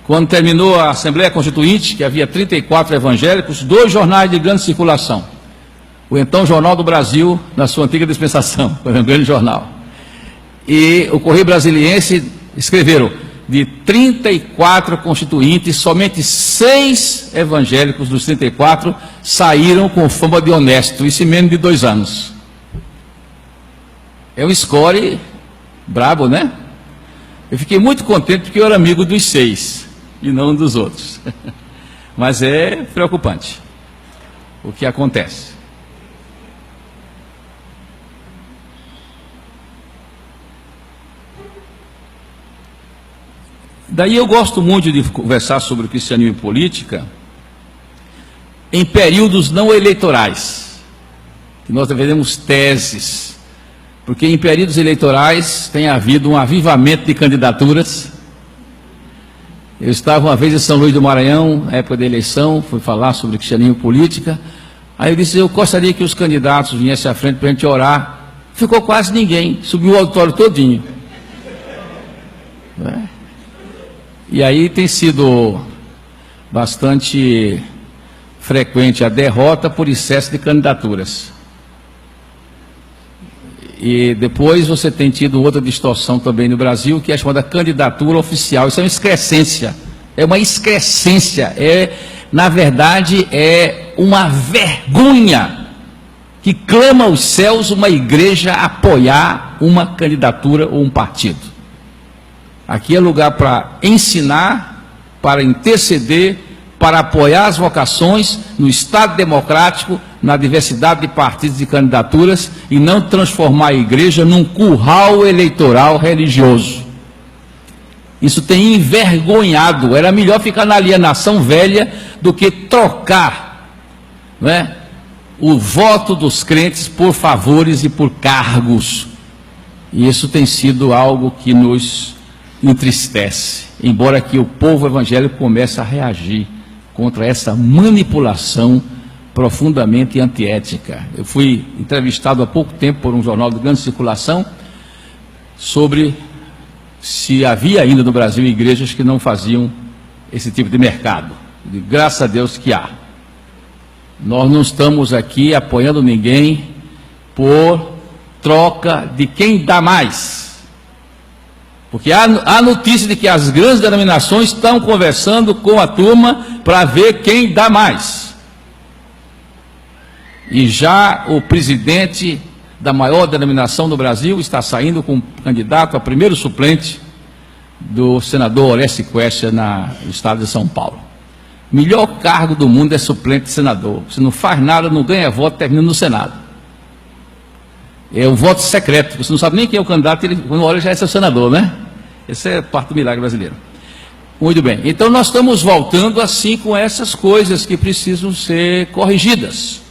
Quando terminou a Assembleia Constituinte, que havia 34 evangélicos, 2 jornais de grande circulação. O então Jornal do Brasil, na sua antiga dispensação, foi um grande jornal. E o Correio Brasiliense escreveram, de 34 constituintes, somente 6 evangélicos dos 34 saíram com fama de honesto, isso em menos de 2 anos. É um score brabo, né? Eu fiquei muito contente porque eu era amigo dos 6 e não dos outros. Mas é preocupante o que acontece. Daí eu gosto muito de conversar sobre o cristianismo e política em períodos não eleitorais, que nós devemos teses, porque em períodos eleitorais tem havido um avivamento de candidaturas. Eu estava uma vez em São Luís do Maranhão, na época da eleição, fui falar sobre cristianismo e política, aí eu disse, eu gostaria que os candidatos viessem à frente para a gente orar. Ficou quase ninguém, subiu o auditório todinho. E aí tem sido bastante frequente a derrota por excesso de candidaturas. E depois você tem tido outra distorção também no Brasil, que é a chamada candidatura oficial. Isso é uma excrescência. É uma excrescência. Na verdade, é uma vergonha que clama aos céus uma igreja apoiar uma candidatura ou um partido. Aqui é lugar para ensinar, para interceder, para apoiar as vocações no Estado democrático, na diversidade de partidos e candidaturas, e não transformar a igreja num curral eleitoral religioso. Isso tem envergonhado. Era melhor ficar na alienação velha do que trocar, não é, o voto dos crentes por favores e por cargos. E isso tem sido algo que nos entristece, embora que o povo evangélico comece a reagir contra essa manipulação profundamente antiética. Eu fui entrevistado há pouco tempo por um jornal de grande circulação sobre se havia ainda no Brasil igrejas que não faziam esse tipo de mercado. E graças a Deus que há. Nós não estamos aqui apoiando ninguém por troca de quem dá mais. Porque há notícia de que as grandes denominações estão conversando com a turma para ver quem dá mais. E já o presidente da maior denominação do Brasil está saindo com um candidato a primeiro suplente do senador Horácio Quercia no estado de São Paulo. O melhor cargo do mundo é suplente de senador. Você não faz nada, não ganha voto, termina no Senado. É um voto secreto, você não sabe nem quem é o candidato, ele, quando olha, já é seu senador, né? Essa é parte do milagre brasileiro. Muito bem, então nós estamos voltando assim com essas coisas que precisam ser corrigidas.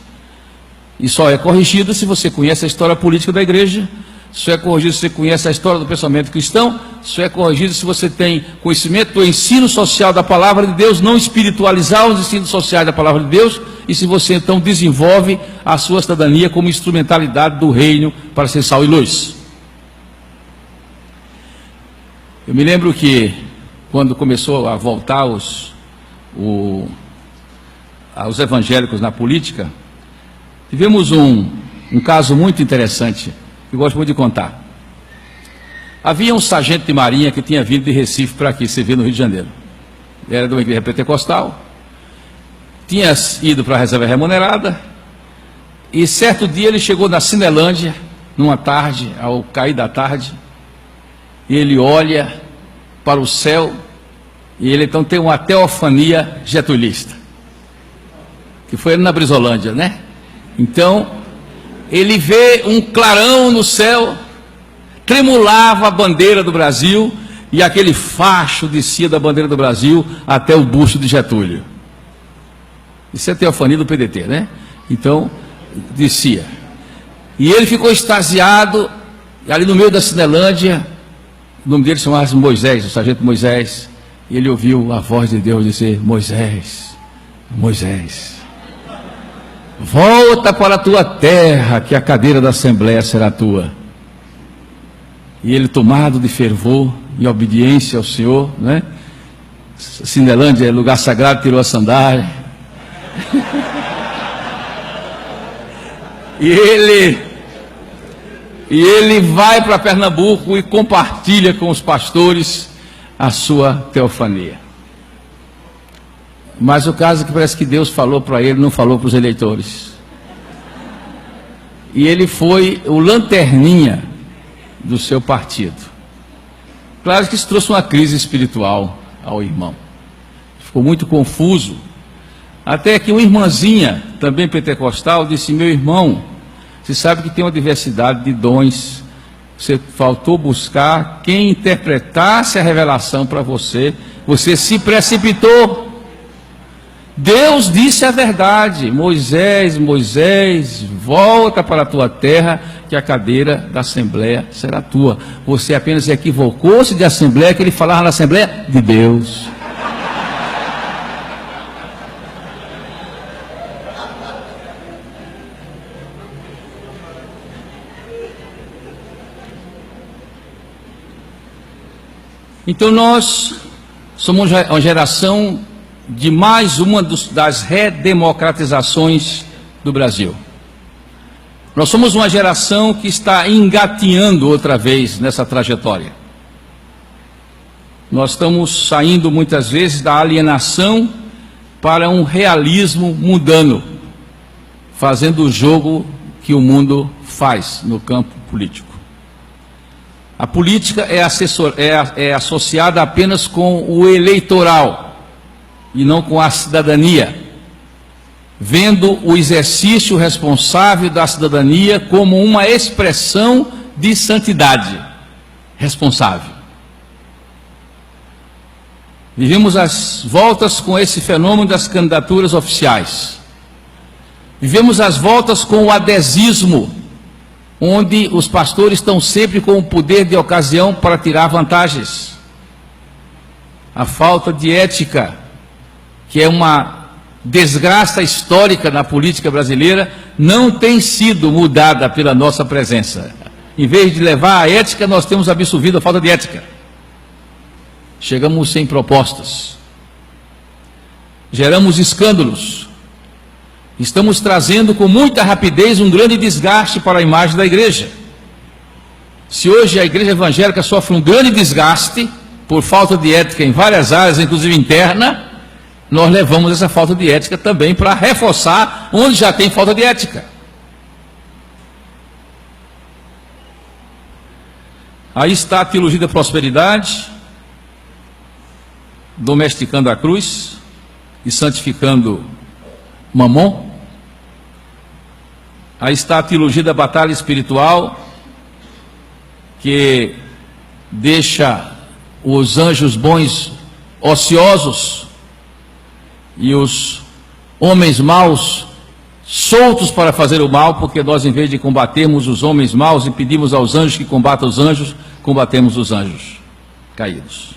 E só é corrigido se você conhece a história política da igreja, só é corrigido se você conhece a história do pensamento cristão, só é corrigido se você tem conhecimento do ensino social da palavra de Deus, não espiritualizar os ensinos sociais da palavra de Deus, e se você então desenvolve a sua cidadania como instrumentalidade do reino para ser sal e luz. Eu me lembro que quando começou a voltar os evangélicos na política, tivemos um caso muito interessante, que eu gosto muito de contar. Havia um sargento de marinha que tinha vindo de Recife para aqui, servir no Rio de Janeiro. Ele era de uma igreja pentecostal, tinha ido para a reserva remunerada, e certo dia ele chegou na Cinelândia, numa tarde, ao cair da tarde, e ele olha para o céu, e ele então tem uma teofania getulista, que foi na Brizolândia, né? Então, ele vê um clarão no céu, tremulava a bandeira do Brasil, e aquele facho descia da bandeira do Brasil até o busto de Getúlio. Isso é teofania do PDT, né? Então, descia. E ele ficou extasiado, ali no meio da Cinelândia, o nome dele chamava-se Moisés, o sargento Moisés, e ele ouviu a voz de Deus dizer: Moisés, Moisés, volta para a tua terra, que a cadeira da Assembleia será tua. E ele, tomado de fervor, em obediência ao Senhor, né? Cinelândia é lugar sagrado, tirou a sandália. E E ele vai para Pernambuco e compartilha com os pastores a sua teofania. Mas o caso é que parece que Deus falou para ele, não falou para os eleitores. E ele foi o lanterninha do seu partido. Claro que isso trouxe uma crise espiritual ao irmão. Ficou muito confuso. Até que uma irmãzinha, também pentecostal, disse: meu irmão, você sabe que tem uma diversidade de dons. Você faltou buscar quem interpretasse a revelação para você. Você se precipitou. Deus disse a verdade: Moisés, Moisés, volta para a tua terra, que a cadeira da Assembleia será tua. Você apenas equivocou-se de Assembleia, que ele falava na Assembleia de Deus. Então nós somos uma geração de mais uma das redemocratizações do Brasil. Nós somos uma geração que está engateando outra vez nessa trajetória. Nós estamos saindo muitas vezes da alienação para um realismo mundano, fazendo o jogo que o mundo faz no campo político. A política é associada apenas com o eleitoral e não com a cidadania, vendo o exercício responsável da cidadania como uma expressão de santidade responsável. Vivemos as voltas com esse fenômeno das candidaturas oficiais. Vivemos as voltas com o adesismo, onde os pastores estão sempre com o poder de ocasião para tirar vantagens. A falta de ética, que é uma desgraça histórica na política brasileira, não tem sido mudada pela nossa presença. Em vez de levar a ética, nós temos absorvido a falta de ética. Chegamos sem propostas. Geramos escândalos. Estamos trazendo com muita rapidez um grande desgaste para a imagem da igreja. Se hoje a igreja evangélica sofre um grande desgaste por falta de ética em várias áreas, inclusive interna, nós levamos essa falta de ética também para reforçar onde já tem falta de ética. Aí está a teologia da prosperidade, domesticando a cruz e santificando Mamon. Aí está a teologia da batalha espiritual, que deixa os anjos bons ociosos e os homens maus soltos para fazer o mal, porque nós, em vez de combatermos os homens maus e pedimos aos anjos que combatam os anjos, combatemos os anjos caídos.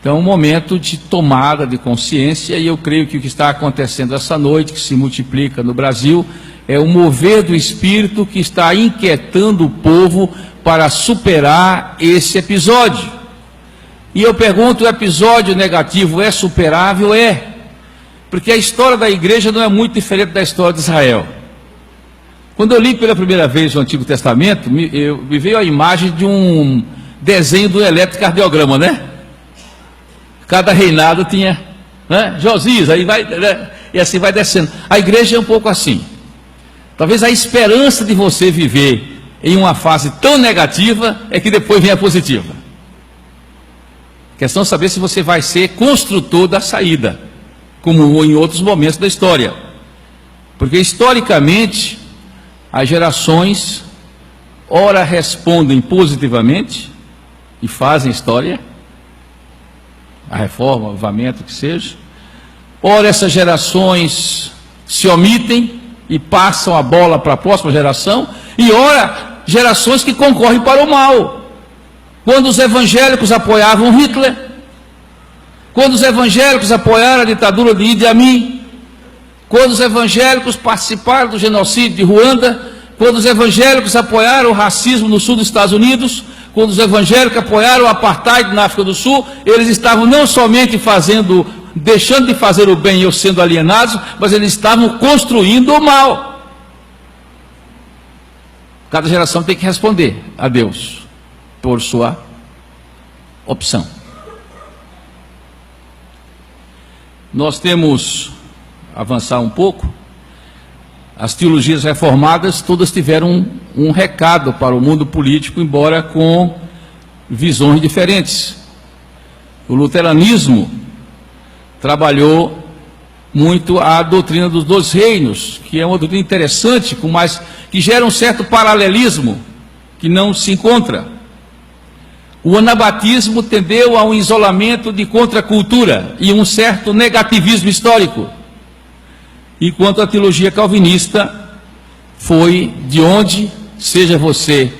Então, um momento de tomada de consciência, e eu creio que o que está acontecendo essa noite, que se multiplica no Brasil, é o mover do Espírito que está inquietando o povo para superar esse episódio. E eu pergunto, o episódio negativo é superável? É. Porque a história da igreja não é muito diferente da história de Israel. Quando eu li pela primeira vez o Antigo Testamento, me veio a imagem de um desenho do eletrocardiograma, né? Cada reinado tinha, né? Josias, aí vai, né? E assim vai descendo. A igreja é um pouco assim. Talvez a esperança de você viver em uma fase tão negativa é que depois vem a positiva. A questão é saber se você vai ser construtor da saída, como em outros momentos da história. Porque historicamente, as gerações ora respondem positivamente e fazem história, a reforma, o avivamento, que seja. Ora, essas gerações se omitem e passam a bola para a próxima geração, e ora, gerações que concorrem para o mal. Quando os evangélicos apoiavam Hitler, quando os evangélicos apoiaram a ditadura de Idi Amin, quando os evangélicos participaram do genocídio de Ruanda, quando os evangélicos apoiaram o racismo no sul dos Estados Unidos, quando os evangélicos apoiaram o apartheid na África do Sul, eles estavam não somente deixando de fazer o bem e sendo alienados, mas eles estavam construindo o mal. Cada geração tem que responder a Deus por sua opção. Nós temos, avançar um pouco, as teologias reformadas todas tiveram um recado para o mundo político, embora com visões diferentes. O luteranismo trabalhou muito a doutrina dos 2 reinos, que é uma doutrina interessante, mas que gera um certo paralelismo que não se encontra. O anabatismo tendeu a um isolamento de contracultura e um certo negativismo histórico, enquanto a teologia calvinista foi de onde, seja você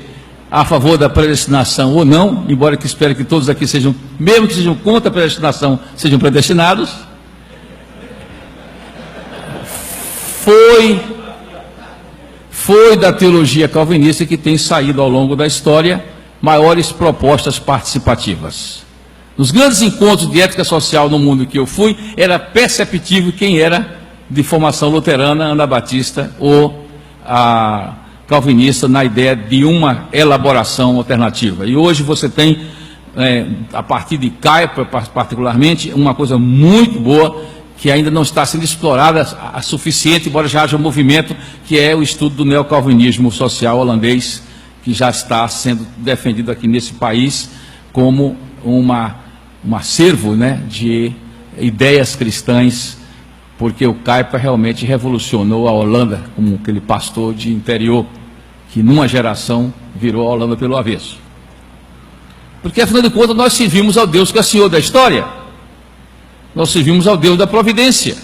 a favor da predestinação ou não, embora que espero que todos aqui sejam, mesmo que sejam contra a predestinação, sejam predestinados, foi da teologia calvinista que tem saído ao longo da história maiores propostas participativas. Nos grandes encontros de ética social no mundo que eu fui, era perceptível quem era de formação luterana, anabatista ou calvinista, na ideia de uma elaboração alternativa. E hoje você tem, a partir de Kuyper particularmente, uma coisa muito boa, que ainda não está sendo explorada a suficiente, embora já haja um movimento, que é o estudo do neocalvinismo social holandês, que já está sendo defendido aqui nesse país como um acervo, né, de ideias cristãs, porque o Kuyper realmente revolucionou a Holanda, como aquele pastor de interior, que numa geração virou a Holanda pelo avesso. Porque, afinal de contas, nós servimos ao Deus que é Senhor da história. Nós servimos ao Deus da providência.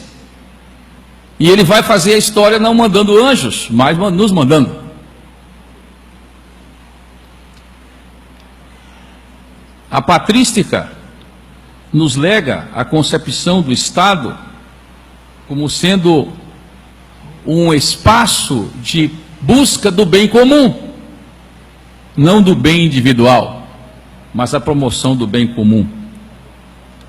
E Ele vai fazer a história não mandando anjos, mas nos mandando. A patrística nos lega a concepção do Estado como sendo um espaço de busca do bem comum, não do bem individual, mas a promoção do bem comum.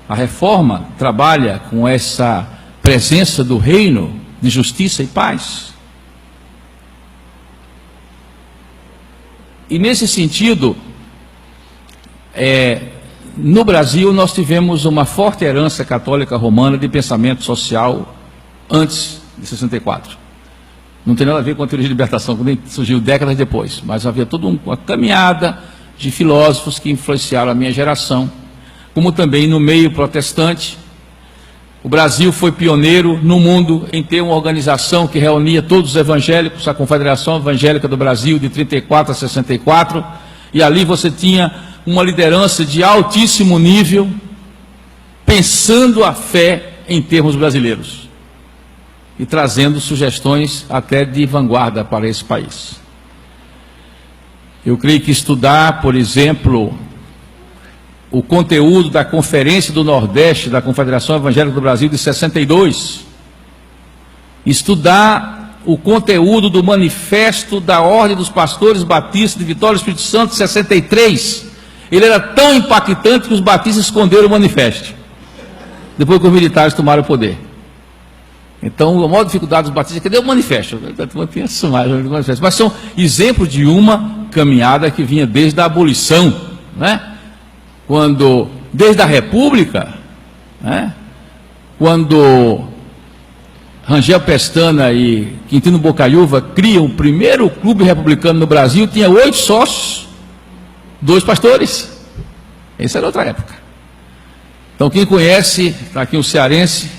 A reforma trabalha com essa presença do reino de justiça e paz. E nesse sentido, no Brasil nós tivemos uma forte herança católica romana de pensamento social antes de 64. Não tem nada a ver com a teologia de libertação, que nem surgiu décadas depois, mas havia toda uma caminhada de filósofos que influenciaram a minha geração, como também no meio protestante. O Brasil foi pioneiro no mundo em ter uma organização que reunia todos os evangélicos, a Confederação Evangélica do Brasil, de 34 a 64, e ali você tinha uma liderança de altíssimo nível, pensando a fé em termos brasileiros e trazendo sugestões até de vanguarda para esse país. Eu creio que estudar, por exemplo, o conteúdo da Conferência do Nordeste da Confederação Evangélica do Brasil de 62, estudar o conteúdo do Manifesto da Ordem dos Pastores Batistas de Vitória do Espírito Santo de 63, ele era tão impactante que os batistas esconderam o manifesto, depois que os militares tomaram o poder. Então, a maior dificuldade dos batistas é cadê o manifesto? Mas são exemplos de uma caminhada que vinha desde a abolição, né? Desde a República, né? Quando Rangel Pestana e Quintino Bocaiúva criam o primeiro clube republicano no Brasil, tinha 8 sócios, 2 pastores. Essa era outra época. Então, quem conhece, está aqui um cearense,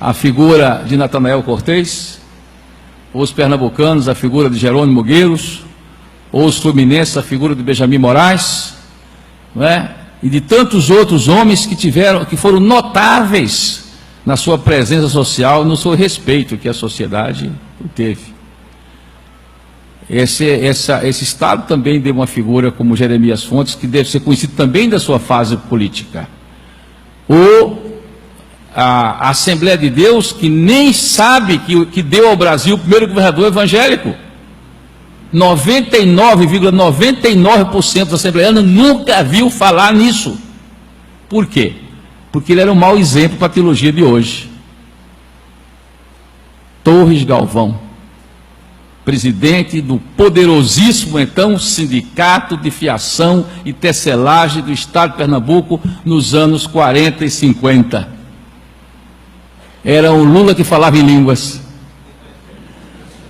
a figura de Natanael Cortez, ou os pernambucanos, a figura de Jerônimo Gueiros, ou os fluminenses, a figura de Benjamin Moraes, não é? E de tantos outros homens que foram notáveis na sua presença social, no seu respeito que a sociedade teve. Esse Estado também deu uma figura como Jeremias Fontes, que deve ser conhecido também da sua fase política. Ou a Assembleia de Deus, que nem sabe que deu ao Brasil o primeiro governador evangélico. 99,99% da assembleana nunca viu falar nisso. Por quê? Porque ele era um mau exemplo para a teologia de hoje. Torres Galvão, presidente do poderosíssimo, então, Sindicato de Fiação e Tecelagem do Estado de Pernambuco nos anos 40 e 50. Era o Lula que falava em línguas.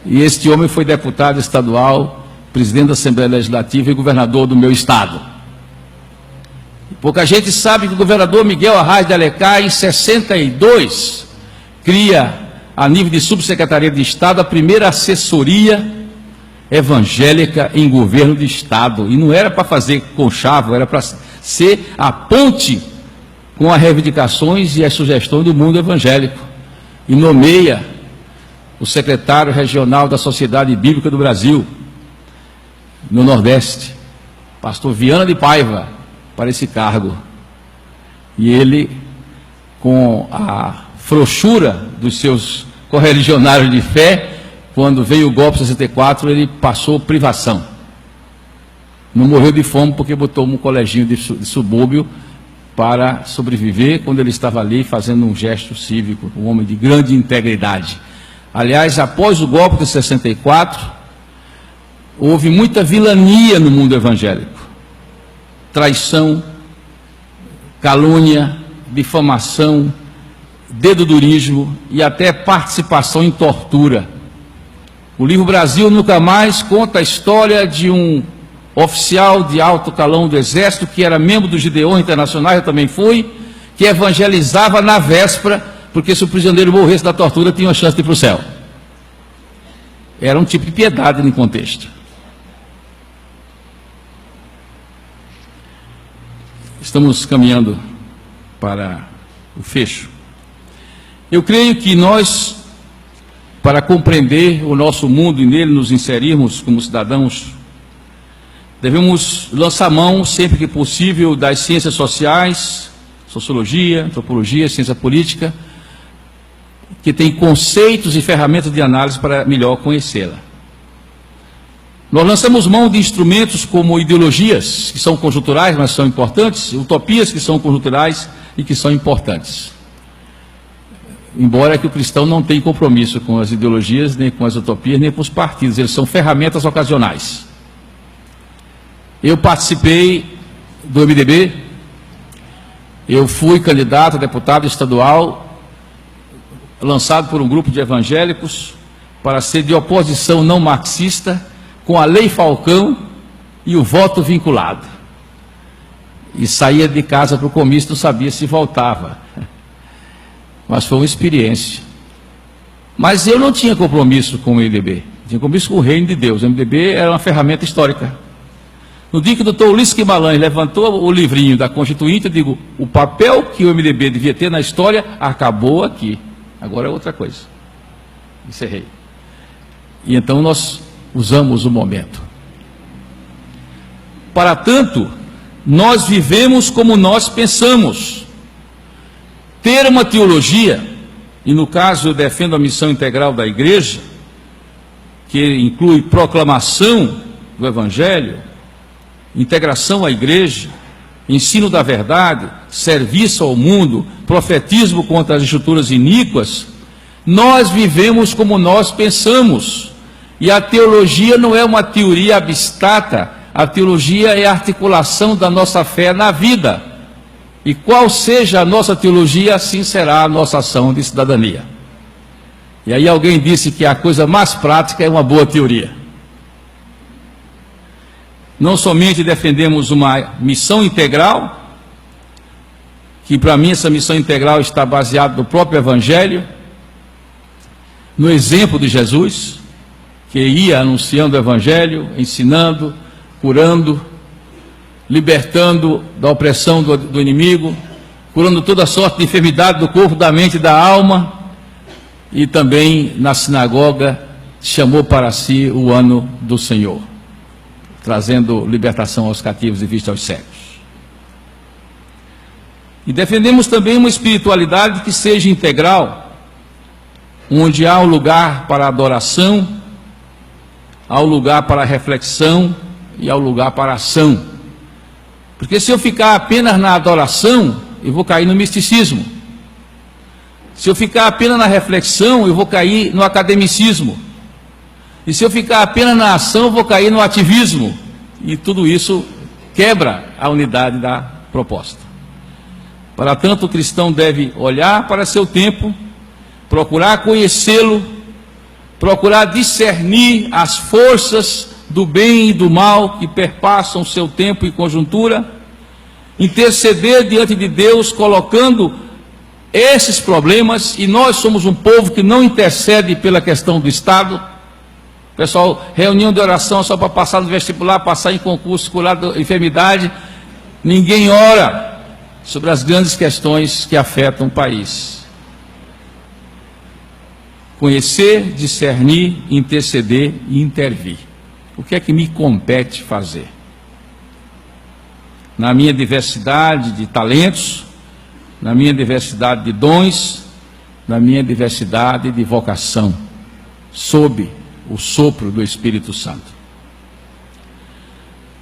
E este homem foi deputado estadual, presidente da Assembleia Legislativa e governador do meu estado. Pouca gente sabe que o governador Miguel Arraes de Alecrim, em 62, cria, a nível de subsecretaria de Estado, a primeira assessoria evangélica em governo de Estado. E não era para fazer conchavo, era para ser a ponte com as reivindicações e as sugestões do mundo evangélico. E nomeia o secretário regional da Sociedade Bíblica do Brasil, no Nordeste, pastor Viana de Paiva, para esse cargo. E ele, com a frouxura dos seus correligionários de fé, quando veio o golpe de 64, ele passou privação. Não morreu de fome porque botou um coleginho de subúrbio para sobreviver, quando ele estava ali fazendo um gesto cívico, um homem de grande integridade. Aliás, após o golpe de 64, houve muita vilania no mundo evangélico. Traição, calúnia, difamação, dedodurismo e até participação em tortura. O livro Brasil Nunca Mais conta a história de um oficial de alto calão do Exército, que era membro do Gideon Internacional, eu também fui, que evangelizava na véspera, porque se o prisioneiro morresse da tortura, tinha uma chance de ir para o céu. Era um tipo de piedade no contexto. Estamos caminhando para o fecho. Eu creio que nós, para compreender o nosso mundo e nele nos inserirmos como cidadãos, devemos lançar mão, sempre que possível, das ciências sociais, sociologia, antropologia, ciência política, que tem conceitos e ferramentas de análise para melhor conhecê-la. Nós lançamos mão de instrumentos como ideologias, que são conjunturais, mas são importantes, utopias, que são conjunturais e que são importantes. Embora que o cristão não tenha compromisso com as ideologias, nem com as utopias, nem com os partidos, eles são ferramentas ocasionais. Eu participei do MDB, eu fui candidato a deputado estadual, lançado por um grupo de evangélicos, para ser de oposição não marxista, com a Lei Falcão e o voto vinculado. E saía de casa para o comício, não sabia se voltava. Mas foi uma experiência. Mas eu não tinha compromisso com o MDB, tinha compromisso com o reino de Deus. O MDB era uma ferramenta histórica. No dia que o doutor Ulisses Guimarães levantou o livrinho da Constituinte, eu digo, o papel que o MDB devia ter na história acabou aqui. Agora é outra coisa. Encerrei. E então nós usamos o momento. Para tanto, nós vivemos como nós pensamos. Ter uma teologia, e no caso eu defendo a missão integral da igreja, que inclui proclamação do Evangelho, integração à igreja, ensino da verdade, serviço ao mundo, profetismo contra as estruturas iníquas. Nós vivemos como nós pensamos. E a teologia não é uma teoria abstrata, a teologia é a articulação da nossa fé na vida. E qual seja a nossa teologia, assim será a nossa ação de cidadania. E aí alguém disse que a coisa mais prática é uma boa teoria. Não somente defendemos uma missão integral, que para mim essa missão integral está baseada no próprio Evangelho, no exemplo de Jesus, que ia anunciando o Evangelho, ensinando, curando, libertando da opressão do inimigo, curando toda sorte de enfermidade do corpo, da mente e da alma, e também na sinagoga chamou para si o ano do Senhor, trazendo libertação aos cativos e vista aos cegos. E defendemos também uma espiritualidade que seja integral, onde há um lugar para adoração, há um lugar para reflexão e há um lugar para ação. Porque se eu ficar apenas na adoração, eu vou cair no misticismo. Se eu ficar apenas na reflexão, eu vou cair no academicismo. E se eu ficar apenas na ação, eu vou cair no ativismo. E tudo isso quebra a unidade da proposta. Para tanto, o cristão deve olhar para seu tempo, procurar conhecê-lo, procurar discernir as forças do bem e do mal que perpassam o seu tempo e conjuntura, interceder diante de Deus, colocando esses problemas, e nós somos um povo que não intercede pela questão do Estado. Pessoal, reunião de oração só para passar no vestibular, passar em concurso, curar da enfermidade. Ninguém ora sobre as grandes questões que afetam o país. Conhecer, discernir, interceder e intervir. O que é que me compete fazer? Na minha diversidade de talentos, na minha diversidade de dons, na minha diversidade de vocação, sob o sopro do Espírito Santo.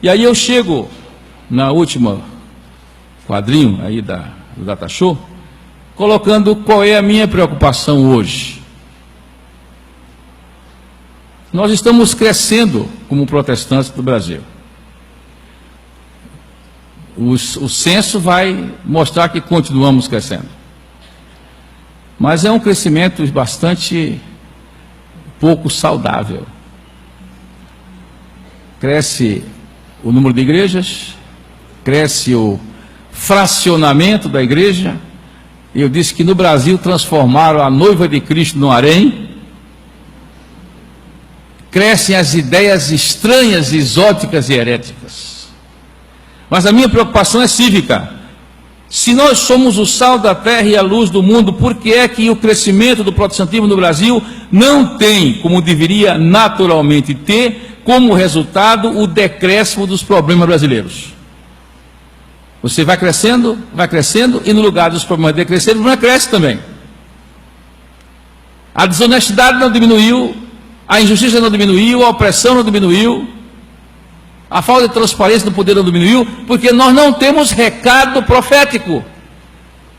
E aí eu chego na última quadrinho aí do Data Show, colocando qual é a minha preocupação hoje. Nós estamos crescendo como protestantes do Brasil. O censo vai mostrar que continuamos crescendo. Mas é um crescimento bastante pouco saudável. Cresce o número de igrejas, cresce o fracionamento da igreja. Eu disse que no Brasil transformaram a noiva de Cristo no harém. Crescem as ideias estranhas, exóticas e heréticas. Mas a minha preocupação é cívica. Se nós somos o sal da terra e a luz do mundo, por que é que o crescimento do protestantismo no Brasil não tem, como deveria naturalmente ter, como resultado o decréscimo dos problemas brasileiros? Você vai crescendo, e no lugar dos problemas decrescerem, não cresce também. A desonestidade não diminuiu, a injustiça não diminuiu, a opressão não diminuiu, a falta de transparência do poder não diminuiu, porque nós não temos recado profético.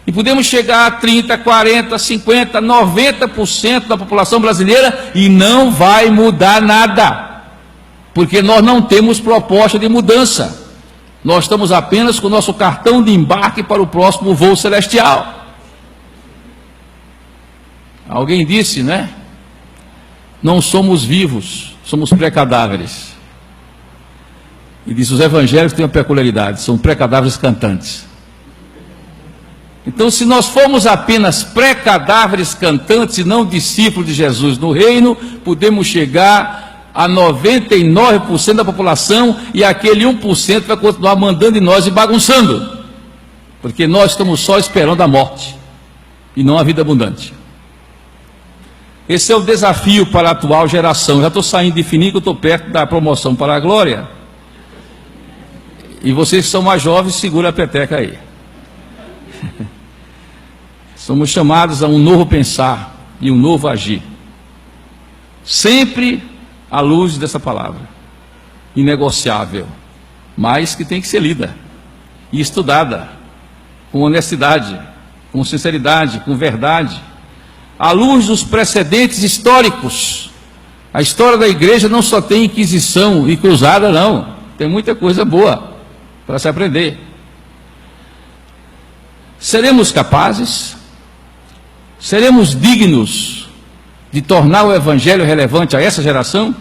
E podemos chegar a 30, 40, 50, 90% da população brasileira e não vai mudar nada, porque nós não temos proposta de mudança. Nós estamos apenas com o nosso cartão de embarque para o próximo voo celestial. Alguém disse, né? Não somos vivos, somos pré-cadáveres. E diz, os evangélicos têm uma peculiaridade, são pré-cadáveres cantantes. Então, se nós formos apenas pré-cadáveres cantantes e não discípulos de Jesus no reino, podemos chegar a 99% da população e aquele 1% vai continuar mandando em nós e bagunçando. Porque nós estamos só esperando a morte e não a vida abundante. Esse é o desafio para a atual geração. Já estou saindo de fininho, que eu estou perto da promoção para a glória. E vocês que são mais jovens, segura a peteca aí. Somos chamados a um novo pensar e um novo agir. Sempre à luz dessa palavra. Inegociável. Mas que tem que ser lida e estudada. Com honestidade, com sinceridade, com verdade. À luz dos precedentes históricos. A história da igreja não só tem Inquisição e Cruzada, não. Tem muita coisa boa para se aprender. Seremos capazes? Seremos dignos de tornar o Evangelho relevante a essa geração?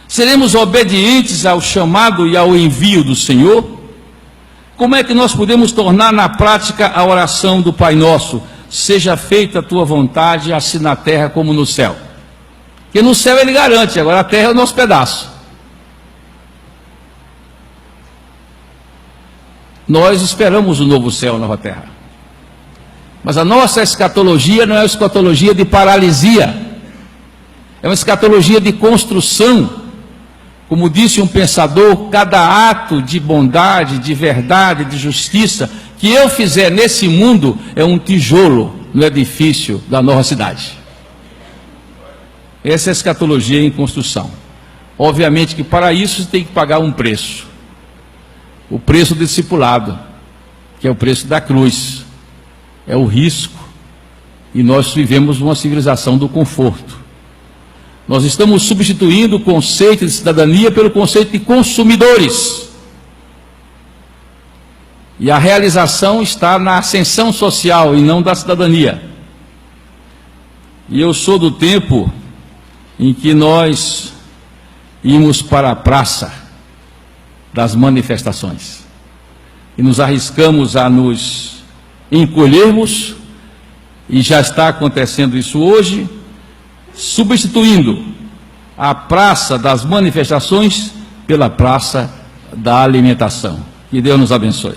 Seremos obedientes ao chamado e ao envio do Senhor? Como é que nós podemos tornar na prática a oração do Pai Nosso? Seja feita a tua vontade, assim na terra como no céu. Porque no céu ele garante, agora a terra é o nosso pedaço. Nós esperamos o novo céu, a nova terra. Mas a nossa escatologia não é uma escatologia de paralisia. É uma escatologia de construção. Como disse um pensador, cada ato de bondade, de verdade, de justiça que eu fizer nesse mundo é um tijolo no edifício da nova cidade. Essa é a escatologia em construção. Obviamente que para isso você tem que pagar um preço. O preço do discipulado, que é o preço da cruz, é o risco, e nós vivemos uma civilização do conforto. Nós estamos substituindo o conceito de cidadania pelo conceito de consumidores. E a realização está na ascensão social e não da cidadania. E eu sou do tempo em que nós íamos para a praça das manifestações e nos arriscamos a nos encolhermos, e já está acontecendo isso hoje, substituindo a praça das manifestações pela praça da alimentação. Que Deus nos abençoe.